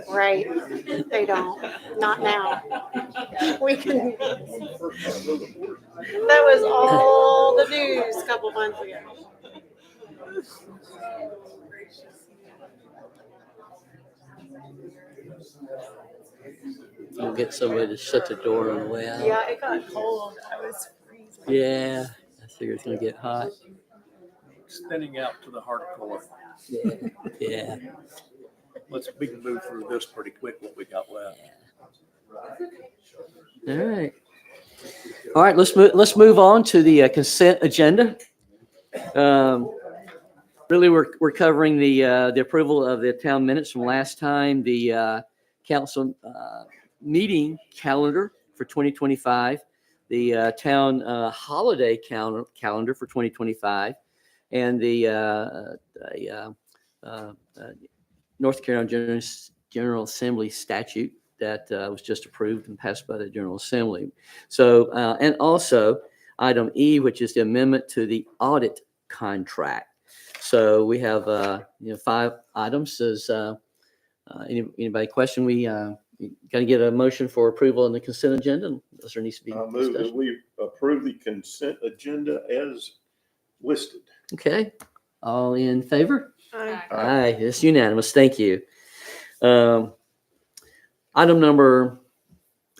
Speaker 5: Right. They don't. Not now. We can. That was all the news a couple months ago.
Speaker 1: We'll get somebody to shut the door on the way out.
Speaker 5: Yeah, it got cold. I was freezing.
Speaker 1: Yeah, I figure it's gonna get hot.
Speaker 3: Extending out to the hardcore.
Speaker 1: Yeah, yeah.
Speaker 3: We can move through this pretty quick, what we got left.
Speaker 1: All right. All right, let's move on to the consent agenda. Really, we're covering the approval of the town minutes from last time, the council meeting calendar for 2025, the town holiday calendar for 2025, and the North Carolina General Assembly statute that was just approved and passed by the General Assembly. So, and also item E, which is the amendment to the audit contract. So we have 5 items. Does anybody question? We got to get a motion for approval on the consent agenda. Does there needs to be
Speaker 4: I move that
Speaker 1: discussion?
Speaker 4: we approve the consent agenda as listed.
Speaker 1: Okay, all in favor?
Speaker 5: Aye.
Speaker 1: Aye, it's unanimous. Thank you. Item number,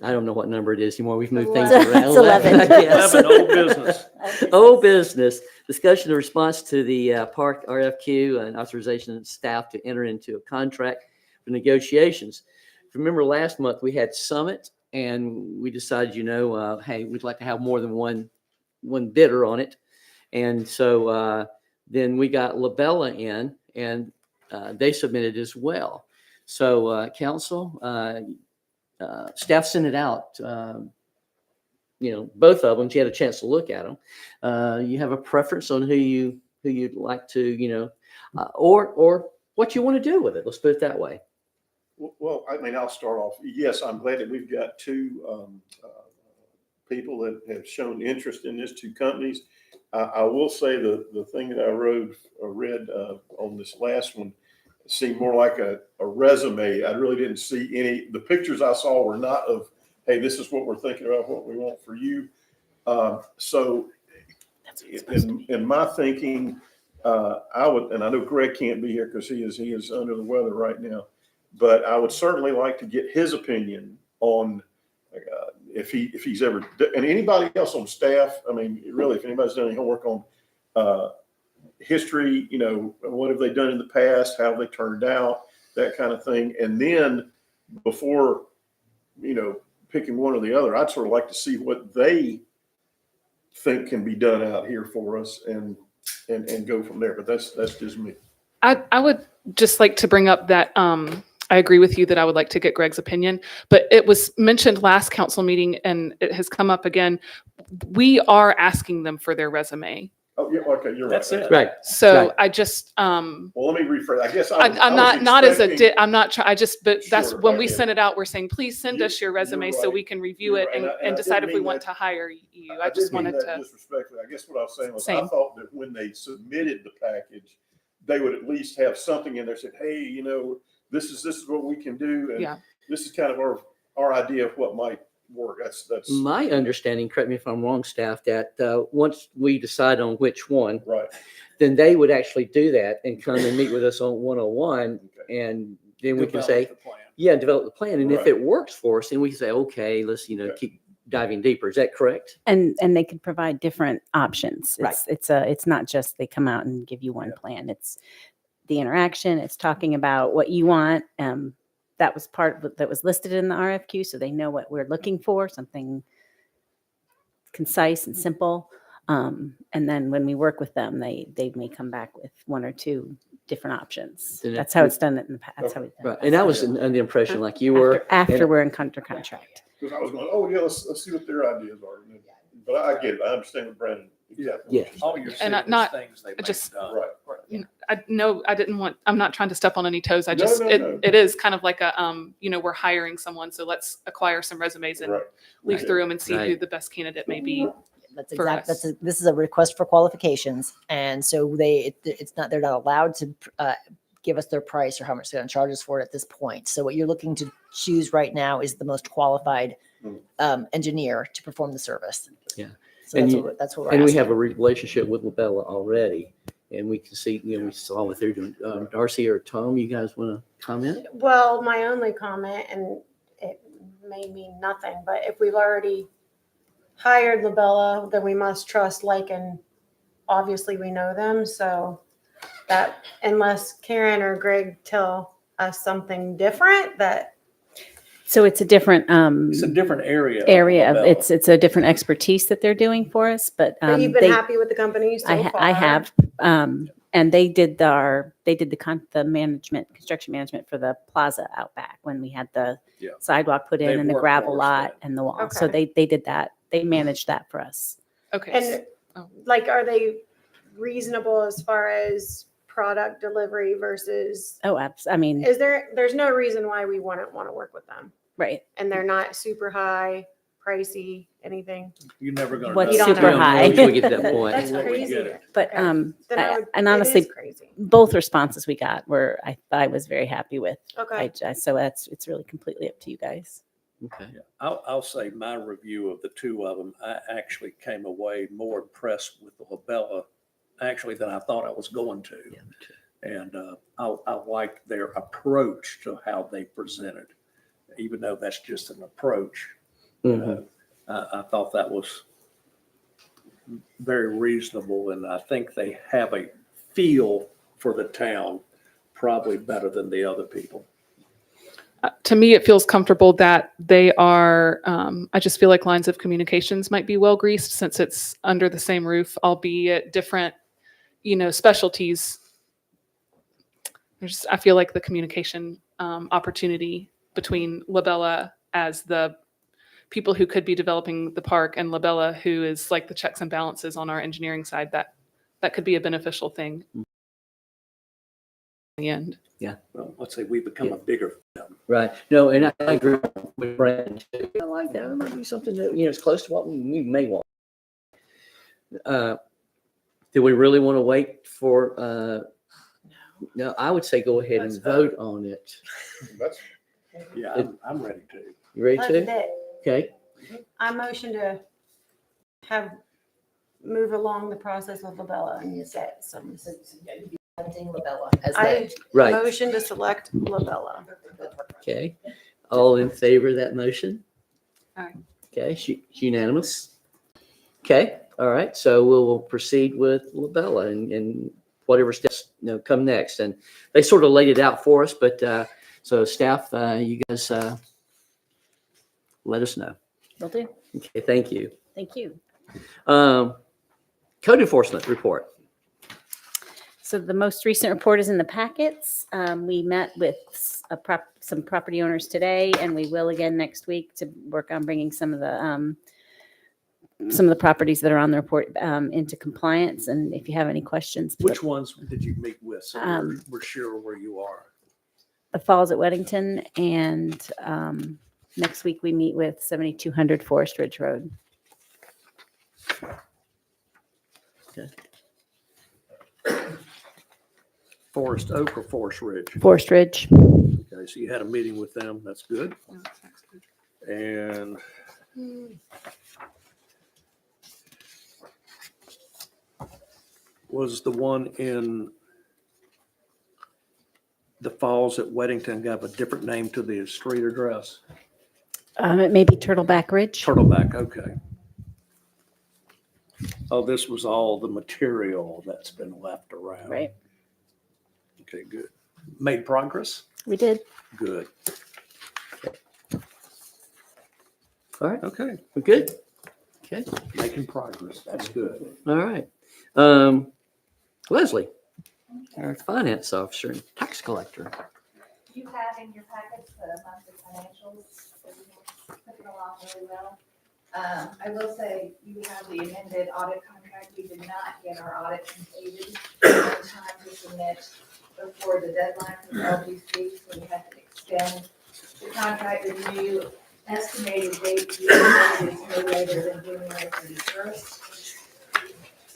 Speaker 1: I don't know what number it is anymore. We've moved things
Speaker 13: 11.
Speaker 1: around.
Speaker 13: It's 11.
Speaker 1: I guess.
Speaker 3: 11, old business.
Speaker 1: Old business. Discussion of response to the park RFQ and authorization of staff to enter into a contract for negotiations. If you remember last month, we had Summit and we decided, hey, we'd like to have more than one bidder on it. And so then we got Labella in and they submitted as well. So council, staff sent it out, both of them. You had a chance to look at them. You have a preference on who you'd like to, or what you want to do with it. Let's put it that way.
Speaker 4: Well, I mean, I'll start off. Yes, I'm glad that we've got 2 people that have shown interest in this, 2 companies. I will say the thing that I read on this last one seemed more like a resume. I really didn't see any. The pictures I saw were not of, hey, this is what we're thinking about, what we want for you. So in my thinking, I would, and I know Greg can't be here because he is under the weather right now, but I would certainly like to get his opinion on if he's ever, and anybody else on staff. I mean, really, if anybody's done any homework on history, what have they done in the past, how have they turned out, that kind of thing. And then before, picking one or the other, I'd sort of like to see what they think can be done out here for us and go from there. But that's just me.
Speaker 6: I would just like to bring up that I agree with you that I would like to get Greg's opinion, but it was mentioned last council meeting and it has come up again. We are asking them for their resume.
Speaker 4: Oh, yeah, okay, you're right.
Speaker 3: That's it.
Speaker 1: Right.
Speaker 6: So
Speaker 1: Right.
Speaker 6: I just,
Speaker 4: Well, let me rephrase. I guess
Speaker 6: I'm not as a,
Speaker 4: expecting-
Speaker 6: I'm not trying, but that's
Speaker 4: Sure,
Speaker 6: when we
Speaker 4: okay.
Speaker 6: sent it out, we're saying, please send us your resume so
Speaker 4: right.
Speaker 6: we can review
Speaker 4: You're
Speaker 6: it
Speaker 4: right. And I
Speaker 6: and decide
Speaker 4: didn't
Speaker 6: if we
Speaker 4: mean
Speaker 6: want
Speaker 4: that-
Speaker 6: to hire you.
Speaker 4: I
Speaker 6: I just
Speaker 4: didn't mean
Speaker 6: wanted
Speaker 4: that
Speaker 6: to,
Speaker 4: disrespectfully. I guess what I was saying was I
Speaker 6: Same.
Speaker 4: thought that when they submitted the package, they would at least have something in there that said, hey, this is what we can do. And
Speaker 6: Yeah.
Speaker 4: this is kind of our idea of what might work. That's
Speaker 1: My understanding, correct me if I'm wrong, staff, that once we decide on which one,
Speaker 4: right.
Speaker 1: then they would actually do that and come and meet with us on 101. And then we can
Speaker 3: Develop
Speaker 1: say,
Speaker 3: the plan.
Speaker 1: yeah, develop the plan. And if
Speaker 4: Right.
Speaker 1: it works for us, then we can say, okay, let's, keep diving deeper. Is that correct?
Speaker 14: And they could provide different options.
Speaker 1: Right.
Speaker 14: It's not just they come out and give you one plan. It's the interaction. It's talking about what you want. that was that was listed in the RFQ, so they know what we're looking for, something concise and simple. And then when we work with them, they may come back with one or two different options.
Speaker 1: Then it-
Speaker 14: That's how it's done in the past. That's how we've done
Speaker 1: Right.
Speaker 14: it.
Speaker 1: And I was under the impression like you were.
Speaker 14: After
Speaker 1: and-
Speaker 14: we're in under contract.
Speaker 4: Because I was going, oh, yeah, let's see what their ideas are. But I get it. I understand what Brandon. exactly what you're
Speaker 3: All
Speaker 4: saying.
Speaker 3: you're
Speaker 6: And
Speaker 3: seeing is
Speaker 6: not-
Speaker 3: things they may
Speaker 6: just-
Speaker 3: have done.
Speaker 4: Right.
Speaker 6: I'm not trying to step on any toes. I
Speaker 4: No,
Speaker 6: just,
Speaker 4: no,
Speaker 6: it,
Speaker 4: no.
Speaker 6: it is kind of like a, we're hiring someone, so let's acquire some resumes and
Speaker 4: Right.
Speaker 6: leaf
Speaker 1: Right.
Speaker 6: through them and see who
Speaker 1: Right.
Speaker 6: the best candidate may be.
Speaker 11: That's
Speaker 6: for
Speaker 11: exactly,
Speaker 6: us.
Speaker 11: this is a request for qualifications. And so they're not allowed to give us their price or how much they're going to charge us for it at this point. So what you're looking to choose right now is the most qualified engineer to perform the service.
Speaker 1: Yeah.
Speaker 11: So
Speaker 1: And
Speaker 11: that's what we're
Speaker 1: And we
Speaker 11: asking.
Speaker 1: have a relationship with Labella already. And we can see, we saw what they're doing. Darcy or Tom, you guys want to comment?
Speaker 5: Well, my only comment, and it may mean nothing, but if we've already hired Labella, then we must trust Lycan. Obviously, we know them, so that unless Karen or Greg tell us something different, that
Speaker 13: So it's a different
Speaker 3: It's a different area.
Speaker 13: it's a different expertise that they're doing for us, but
Speaker 5: but you've been
Speaker 13: they,
Speaker 5: happy with the company so far.
Speaker 13: I have, and they did the management, construction management for the plaza out back when we had the
Speaker 3: Yeah.
Speaker 13: sidewalk put in
Speaker 3: They've
Speaker 13: and the
Speaker 3: worked
Speaker 13: gravel
Speaker 3: for us
Speaker 13: lot
Speaker 3: then.
Speaker 13: and the wall. So
Speaker 5: Okay.
Speaker 13: they did that. They managed that for us.
Speaker 6: Okay.
Speaker 5: And like, are they reasonable as far as product delivery versus?
Speaker 13: Oh, I mean,
Speaker 5: There's no reason why we wouldn't want to work with them,
Speaker 13: right.
Speaker 5: and they're not super high, pricey, anything.
Speaker 3: You're never going to.
Speaker 13: What's
Speaker 5: You don't
Speaker 13: super
Speaker 5: know.
Speaker 13: high.
Speaker 1: Until we get to that point.
Speaker 5: That's
Speaker 3: When we
Speaker 5: crazy.
Speaker 3: get it.
Speaker 13: But,
Speaker 5: Then
Speaker 13: and
Speaker 5: it
Speaker 13: honestly,
Speaker 5: is crazy.
Speaker 13: both responses we got were, I was very happy with.
Speaker 5: Okay.
Speaker 13: So it's really completely up to you guys.
Speaker 1: Okay.
Speaker 3: Yeah, I'll say my review of the two of them, I actually came away more impressed with the Labella actually than I thought I was going to.
Speaker 1: Yeah, me too.
Speaker 3: And I liked their approach to how they presented, even though that's just an approach.
Speaker 1: Mhm.
Speaker 3: I thought that was very reasonable, and I think they have a feel for the town probably better than the other people.
Speaker 6: To me, it feels comfortable that they are, I just feel like lines of communications might be well greased since it's under the same roof, albeit different, specialties. I feel like the communication opportunity between Labella as the people who could be developing the park and Labella, who is like the checks and balances on our engineering side, that could be a beneficial thing in the end.
Speaker 1: Yeah.
Speaker 3: Well, let's say we become a bigger firm.
Speaker 1: Right. No, and I agree with Brandon too. I like that. It might be something that, it's close to what we may want. Do we really want to wait for, no, I would say go ahead and vote on it.
Speaker 4: That's,
Speaker 3: Yeah, I'm ready to.
Speaker 1: You ready
Speaker 5: That's
Speaker 1: to?
Speaker 5: it.
Speaker 1: Okay.
Speaker 5: I motion to move along the process with Labella and you set some.
Speaker 11: Labella as
Speaker 5: I
Speaker 1: Right.
Speaker 5: motion to select Labella.
Speaker 1: Okay. All in favor of that motion?
Speaker 6: Aye.
Speaker 1: Okay, it's unanimous. Okay, all right. So we'll proceed with Labella and whatever steps, come next. And they sort of laid it out for us, but so staff, you guys let us know.
Speaker 13: Will do.
Speaker 1: Okay, thank you.
Speaker 13: Thank you.
Speaker 1: Code enforcement report.
Speaker 13: So the most recent report is in the packets. We met with some property owners today, and we will again next week to work on bringing some of the properties that are on the report into compliance. And if you have any questions,
Speaker 3: Which ones did you meet with? So
Speaker 13: Um,
Speaker 3: we're sure where you are.
Speaker 13: the Falls at Weddington, and next week we meet with 7200 Forest Ridge Road.
Speaker 1: Okay.
Speaker 3: Forest Oak or Forest Ridge?
Speaker 13: Forest Ridge.
Speaker 3: Okay, so you had a meeting with them. That's good. And was the one in the Falls at Weddington got a different name to the street address?
Speaker 13: It may be Turtleback Ridge.
Speaker 3: Turtleback, okay. Oh, this was all the material that's been left around.
Speaker 13: Right.
Speaker 3: Okay, good. Made progress?
Speaker 13: We did.
Speaker 3: Good.
Speaker 1: All right,
Speaker 3: Okay,
Speaker 1: we're good. Okay,
Speaker 3: making progress. That's good.
Speaker 1: all right. Leslie, our finance officer and tax collector.
Speaker 7: You have in your packets the monthly financials, looking along really well. I will say you have the amended audit contract. We did not get our audit completed in time to submit before the deadline for LGC, so we had to extend the contract. The new estimated date to be submitted is no later than January 31st.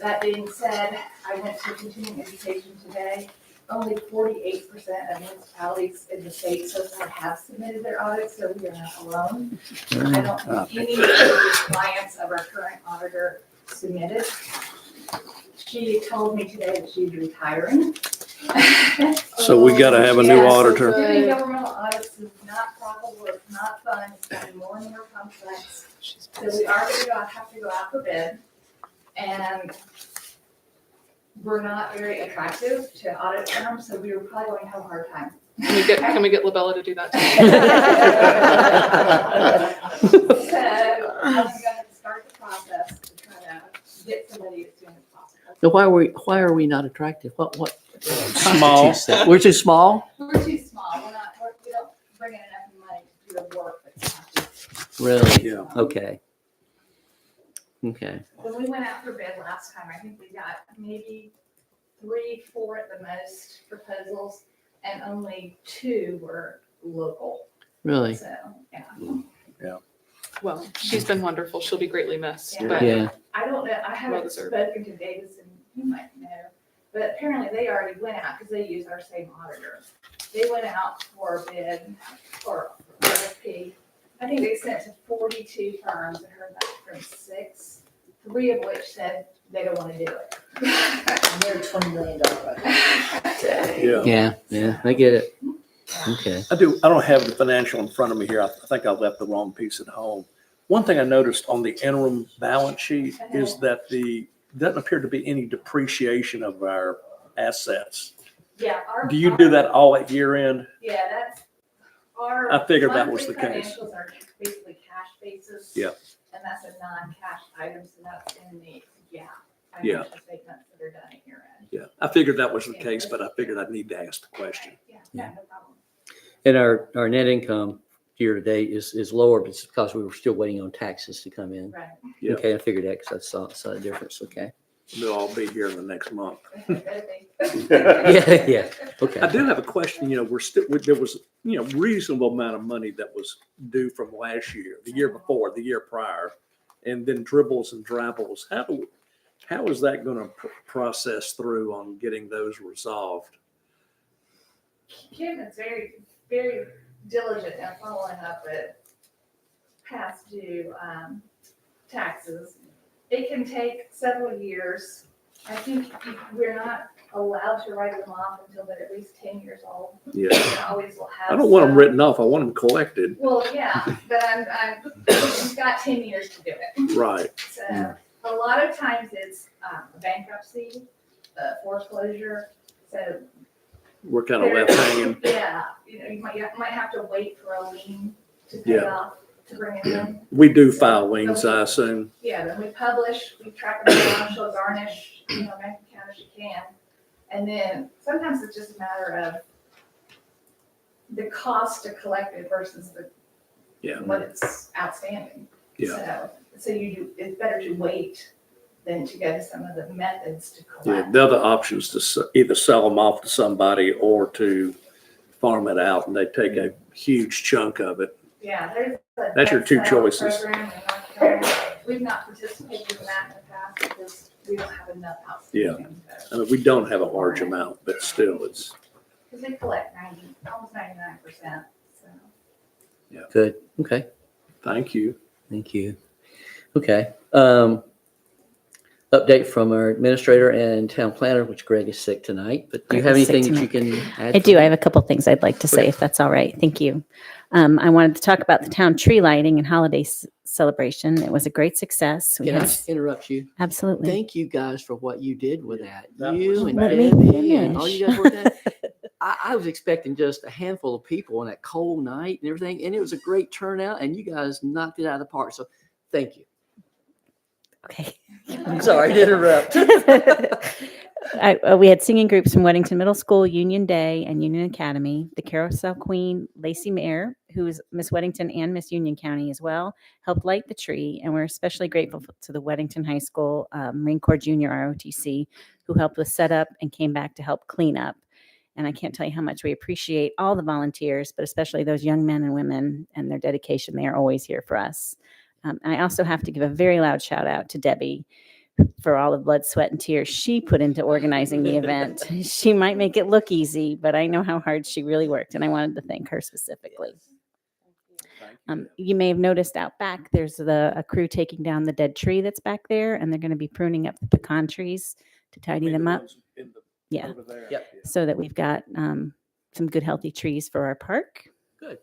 Speaker 7: That being said, I went to continuing education today. Only 48% of municipalities in the state so far have submitted their audits, so we are not alone. I don't think any of the clients of our current auditor submitted. She told me today that she's retiring.
Speaker 3: So we got to have a new
Speaker 7: Yes,
Speaker 3: auditor.
Speaker 7: doing governmental audits is not profitable, it's not fun, it's getting more and more complex. So we are going to have to go out for bid. And we're not very attractive to audit firms, so we were probably going to have a hard time.
Speaker 6: Can we get Labella to do that?
Speaker 7: So I'm going to start the process to try to get somebody as soon as possible.
Speaker 1: Now, why are we not attractive? What
Speaker 3: Small.
Speaker 1: constitutes that? We're too small?
Speaker 7: We're too small, we don't bring in enough money to do the work that's not.
Speaker 1: Really?
Speaker 3: Yeah.
Speaker 1: Okay. Okay.
Speaker 7: When we went out for bid last time, I think we got maybe 3, 4 at the most proposals, and only 2 were local.
Speaker 1: Really?
Speaker 7: So, yeah.
Speaker 3: Yeah.
Speaker 6: Well, she's been wonderful. She'll be greatly missed.
Speaker 7: Yeah.
Speaker 6: But
Speaker 1: Yeah.
Speaker 7: I don't know, I haven't
Speaker 6: Well-deserved.
Speaker 7: spoken to Davis, and you might know, but apparently they already went out, because they use our same auditor. They went out for bid, or RFP. I think they sent to 42 firms and heard back from 6, 3 of which said they don't want to do it.
Speaker 11: They're $20 million budget.
Speaker 3: Yeah.
Speaker 1: Yeah, I get it. Okay.
Speaker 3: I don't have the financial in front of me here. I think I left the wrong piece at home. One thing I noticed on the interim balance sheet is that doesn't appear to be any depreciation of our assets.
Speaker 7: Yeah.
Speaker 3: Do you do that all at year end?
Speaker 7: Yeah, that's our.
Speaker 3: I figured that was
Speaker 7: monthly
Speaker 3: the case.
Speaker 7: Financials are basically cash basis.
Speaker 3: Yeah.
Speaker 7: And that's a non-cash item, so that's in the,
Speaker 3: Yeah.
Speaker 7: financial statements that are done at year end.
Speaker 3: Yeah, I figured that was the case, but I figured I'd need to ask the question.
Speaker 7: Yeah, no problem.
Speaker 1: And our net income year to date is lower, but it's because we were still waiting on taxes to come in.
Speaker 7: Right.
Speaker 3: Yeah.
Speaker 1: Okay, I figured that because I saw the difference. Okay.
Speaker 3: They'll all be here in the next month.
Speaker 1: Yeah. Okay.
Speaker 3: I do have a question. There was, reasonable amount of money that was due from last year, the year before, the year prior, and then dribbles and drabbles. How is that going to process through on getting those resolved?
Speaker 7: Kim is very, very diligent in following up with past due taxes. It can take several years. I think we're not allowed to write them off until they're at least 10 years old.
Speaker 3: Yeah.
Speaker 7: We always will have.
Speaker 3: I don't want them
Speaker 7: some.
Speaker 3: written off. I want them collected.
Speaker 7: Well, yeah, but we've got 10 years to do it.
Speaker 3: Right.
Speaker 7: So a lot of times it's a bankruptcy, foreclosure. So
Speaker 3: We're kind of left hanging.
Speaker 7: yeah, you might have to wait for a lien to pay
Speaker 3: Yeah.
Speaker 7: off to bring it in.
Speaker 3: We do file liens, I assume.
Speaker 7: Yeah, then we publish, we track them down, she'll garnish, bank account as she can. And then sometimes it's just a matter of the cost to collect it versus what it's outstanding.
Speaker 3: Yeah.
Speaker 7: So it's better to wait than to go to some of the methods to
Speaker 3: Yeah.
Speaker 7: collect.
Speaker 3: The other option is to either sell them off to somebody or to farm it out, and they take a huge chunk of it.
Speaker 7: Yeah, there's a.
Speaker 3: That's your two
Speaker 7: debt sale
Speaker 3: choices.
Speaker 7: program in North Carolina. We've not participated in that in the past because we don't have enough
Speaker 3: Yeah.
Speaker 7: outstanding.
Speaker 3: I mean, we don't have a large amount, but still, it's,
Speaker 7: Because they collect almost 99%, so.
Speaker 3: yeah.
Speaker 1: Good. Okay.
Speaker 3: Thank you.
Speaker 1: Thank you. Okay. Update from our administrator and town planner, which Greg is sick tonight, but do you have
Speaker 14: Greg is sick
Speaker 1: anything that you
Speaker 14: tonight.
Speaker 1: can add?
Speaker 14: I do. I have a couple things I'd like to say, if that's all right. Thank you. I wanted to talk about the town tree lighting and holiday celebration. It was a great success. We
Speaker 1: Can I
Speaker 14: had
Speaker 1: interrupt you?
Speaker 14: Absolutely.
Speaker 1: Thank you guys for what you did with that.
Speaker 3: That
Speaker 1: You
Speaker 3: was
Speaker 1: and
Speaker 14: Let me
Speaker 1: Debbie and all
Speaker 14: finish.
Speaker 1: you guys worked at. I was expecting just a handful of people on that cold night and everything, and it was a great turnout, and you guys knocked it out of the park. So thank you.
Speaker 14: Okay.
Speaker 1: I'm sorry to interrupt.
Speaker 14: We had singing groups from Weddington Middle School, Union Day, and Union Academy. The Carousel Queen, Lacey Mayer, who is Miss Weddington and Miss Union County as well, helped light the tree. And we're especially grateful to the Weddington High School Marine Corps Junior ROTC, who helped with setup and came back to help clean up. And I can't tell you how much we appreciate all the volunteers, but especially those young men and women and their dedication. They are always here for us. I also have to give a very loud shout out to Debbie for all the blood, sweat, and tears she put into organizing the event. She might make it look easy, but I know how hard she really worked, and I wanted to thank her specifically. You may have noticed out back, there's a crew taking down the dead tree that's back there, and they're going to be pruning up the pecan trees to tidy them up. Yeah.
Speaker 1: Yep.
Speaker 14: So that we've got some good, healthy trees for our park.
Speaker 1: Good.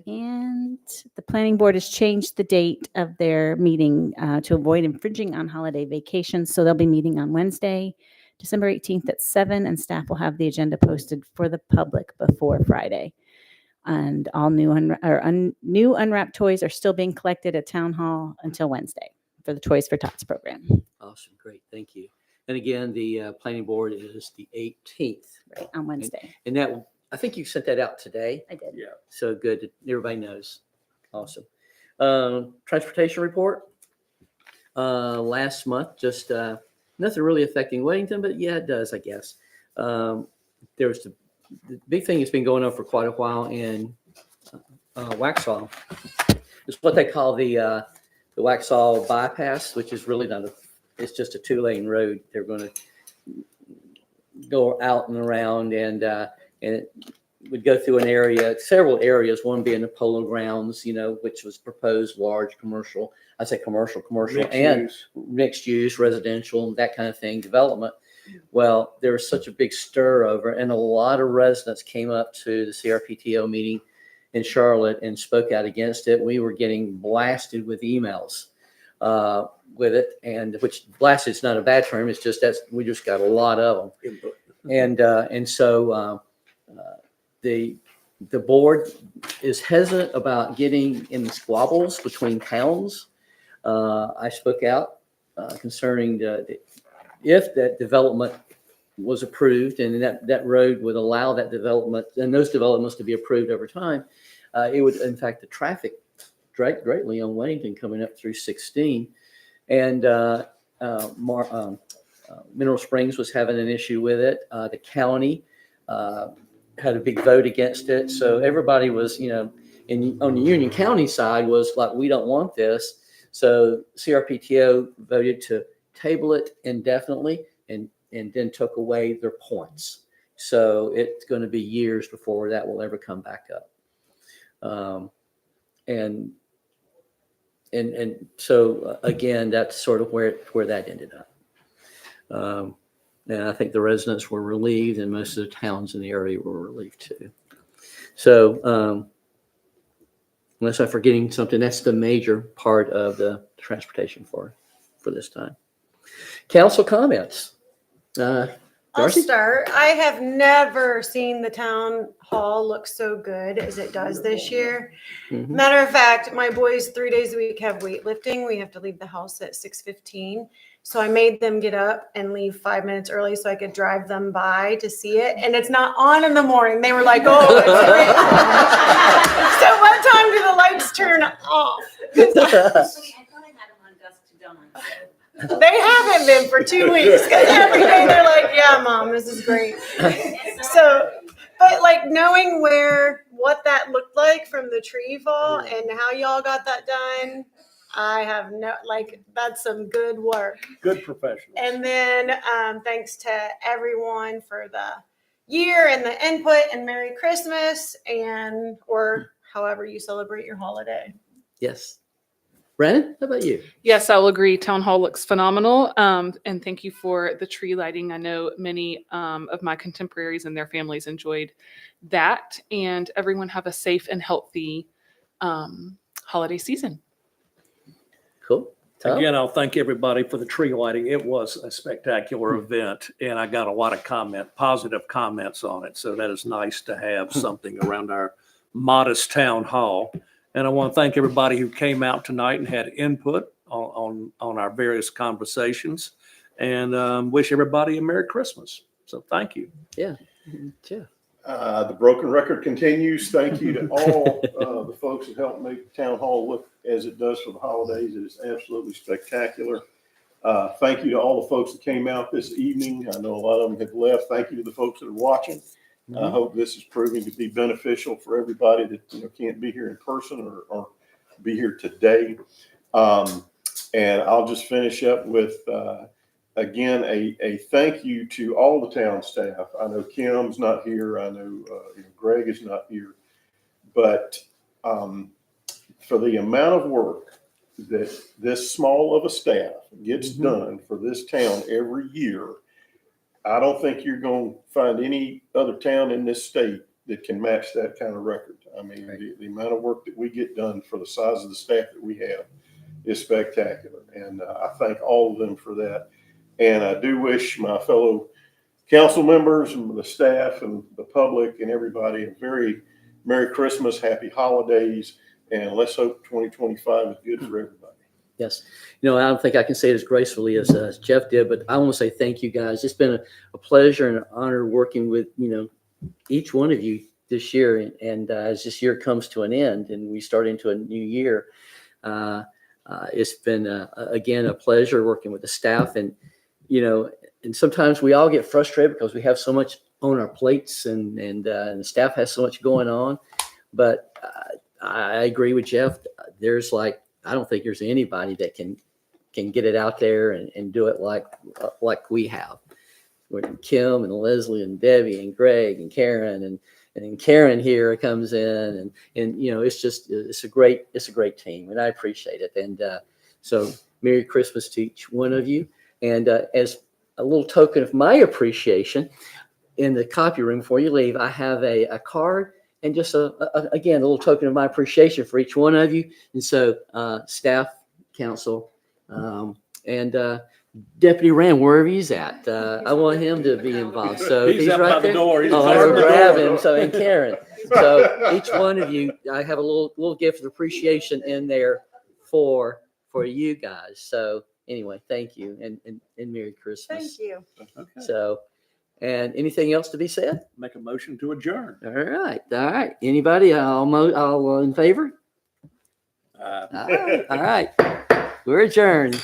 Speaker 14: And the planning board has changed the date of their meeting to avoid infringing on holiday vacations. So they'll be meeting on Wednesday, December 18th at 7, and staff will have the agenda posted for the public before Friday. And all new unwrapped toys are still being collected at Town Hall until Wednesday for the Toys for Tots program.
Speaker 1: Awesome. Great. Thank you. And again, the planning board is the 18th.
Speaker 14: Right, on Wednesday.
Speaker 1: And that, I think you sent that out today.
Speaker 14: I did.
Speaker 3: Yeah.
Speaker 1: So good that everybody knows. Awesome. Transportation report. Last month, just nothing really affecting Weddington, but yeah, it does, I guess. There was the big thing that's been going on for quite a while in Waxhaw. It's what they call the Waxhaw bypass, which is really not it's just a 2-lane road. They're going to go out and around, and it would go through several areas, one being the Polo Grounds, which was proposed large commercial, I say commercial, and mixed use, residential, that kind of thing, development. Well, there was such a big stir over, and a lot of residents came up to the CRPTO meeting in Charlotte and spoke out against it. We were getting blasted with emails with it, and which blasted is not a bad term. It's just we just got a lot of them. And so the board is hesitant about getting in squabbles between towns. I spoke out concerning if that development was approved and that road would allow that development and those developments to be approved over time, it would impact the traffic greatly on Weddington coming up through 16. And Mineral Springs was having an issue with it. The county had a big vote against it. So everybody was, on the Union County side was like, we don't want this. So CRPTO voted to table it indefinitely and then took away their points. So it's going to be years before that will ever come back up. And so again, that's sort of where that ended up. And I think the residents were relieved, and most of the towns in the area were relieved too. So unless I'm forgetting something, that's the major part of the transportation for this time. Council comments.
Speaker 5: I'll
Speaker 1: Darcy?
Speaker 5: start. I have never seen the town hall look so good as it does this year.
Speaker 1: Mhm.
Speaker 5: Matter of fact, my boys 3 days a week have weightlifting. We have to leave the house at 6:15. So I made them get up and leave 5 minutes early so I could drive them by to see it. And it's not on in the morning. They were like, oh, it's great. So what time do the lights turn off? They haven't been for 2 weeks because every day they're like, yeah, Mom, this is great. So, but like knowing what that looked like from the tree fall and how y'all got that done, I have that's some good work.
Speaker 3: Good professional.
Speaker 5: And then thanks to everyone for the year and the input, and Merry Christmas, or however you celebrate your holiday.
Speaker 1: Yes. Brandon, how about you?
Speaker 6: Yes, I'll agree. Town Hall looks phenomenal. And thank you for the tree lighting. I know many of my contemporaries and their families enjoyed that. And everyone have a safe and healthy holiday season.
Speaker 1: Cool. Tom?
Speaker 3: Again, I'll thank everybody for the tree lighting. It was a spectacular event, and I got a lot of positive comments on it. So that is nice to have something around our modest town hall. And I want to thank everybody who came out tonight and had input on our various conversations, and wish everybody a Merry Christmas. So thank you.
Speaker 1: Yeah.
Speaker 4: The broken record continues. Thank you to all the folks that helped make Town Hall look as it does for the holidays. It is absolutely spectacular. Thank you to all the folks that came out this evening. I know a lot of them have left. Thank you to the folks that are watching. I hope this is proving to be beneficial for everybody that can't be here in person or be here today. And I'll just finish up with again, a thank you to all the town staff. I know Kim's not here. I know Greg is not here. But for the amount of work that this small of a staff gets done for this town every year, I don't think you're going to find any other town in this state that can match that kind of record. I mean, the amount of work that we get done for the size of the staff that we have is spectacular. And I thank all of them for that. And I do wish my fellow council members and the staff and the public and everybody a very Merry Christmas, Happy Holidays, and let's hope 2025 is good for everybody.
Speaker 1: Yes. I don't think I can say it as gracefully as Jeff did, but I want to say thank you guys. It's been a pleasure and an honor working with, each one of you this year. And as this year comes to an end and we start into a new year, it's been, again, a pleasure working with the staff. And sometimes we all get frustrated because we have so much on our plates and the staff has so much going on. But I agree with Jeff. I don't think there's anybody that can get it out there and do it like we have. With Kim and Leslie and Debbie and Greg and Karen and then Karen here comes in and it's a great team and I appreciate it. And so Merry Christmas to each one of you. And as a little token of my appreciation, in the copy room before you leave, I have a card and just again, a little token of my appreciation for each one of you. And so staff, council, and Deputy Rand, wherever he's at, I want him to be involved. So he's
Speaker 3: up
Speaker 1: right
Speaker 3: by the
Speaker 1: there.
Speaker 3: door. He's
Speaker 1: I'm
Speaker 3: guarding
Speaker 1: gonna
Speaker 3: the
Speaker 1: grab
Speaker 3: door.
Speaker 1: him. So and Karen. So each one of you, I have a little gift of appreciation in there for you guys. So anyway, thank you and Merry Christmas.
Speaker 5: Thank you.
Speaker 3: Okay.
Speaker 1: So, and anything else to be said?
Speaker 3: Make a motion to adjourn.
Speaker 1: All right. Anybody? I'll in favor. All right. We're adjourned.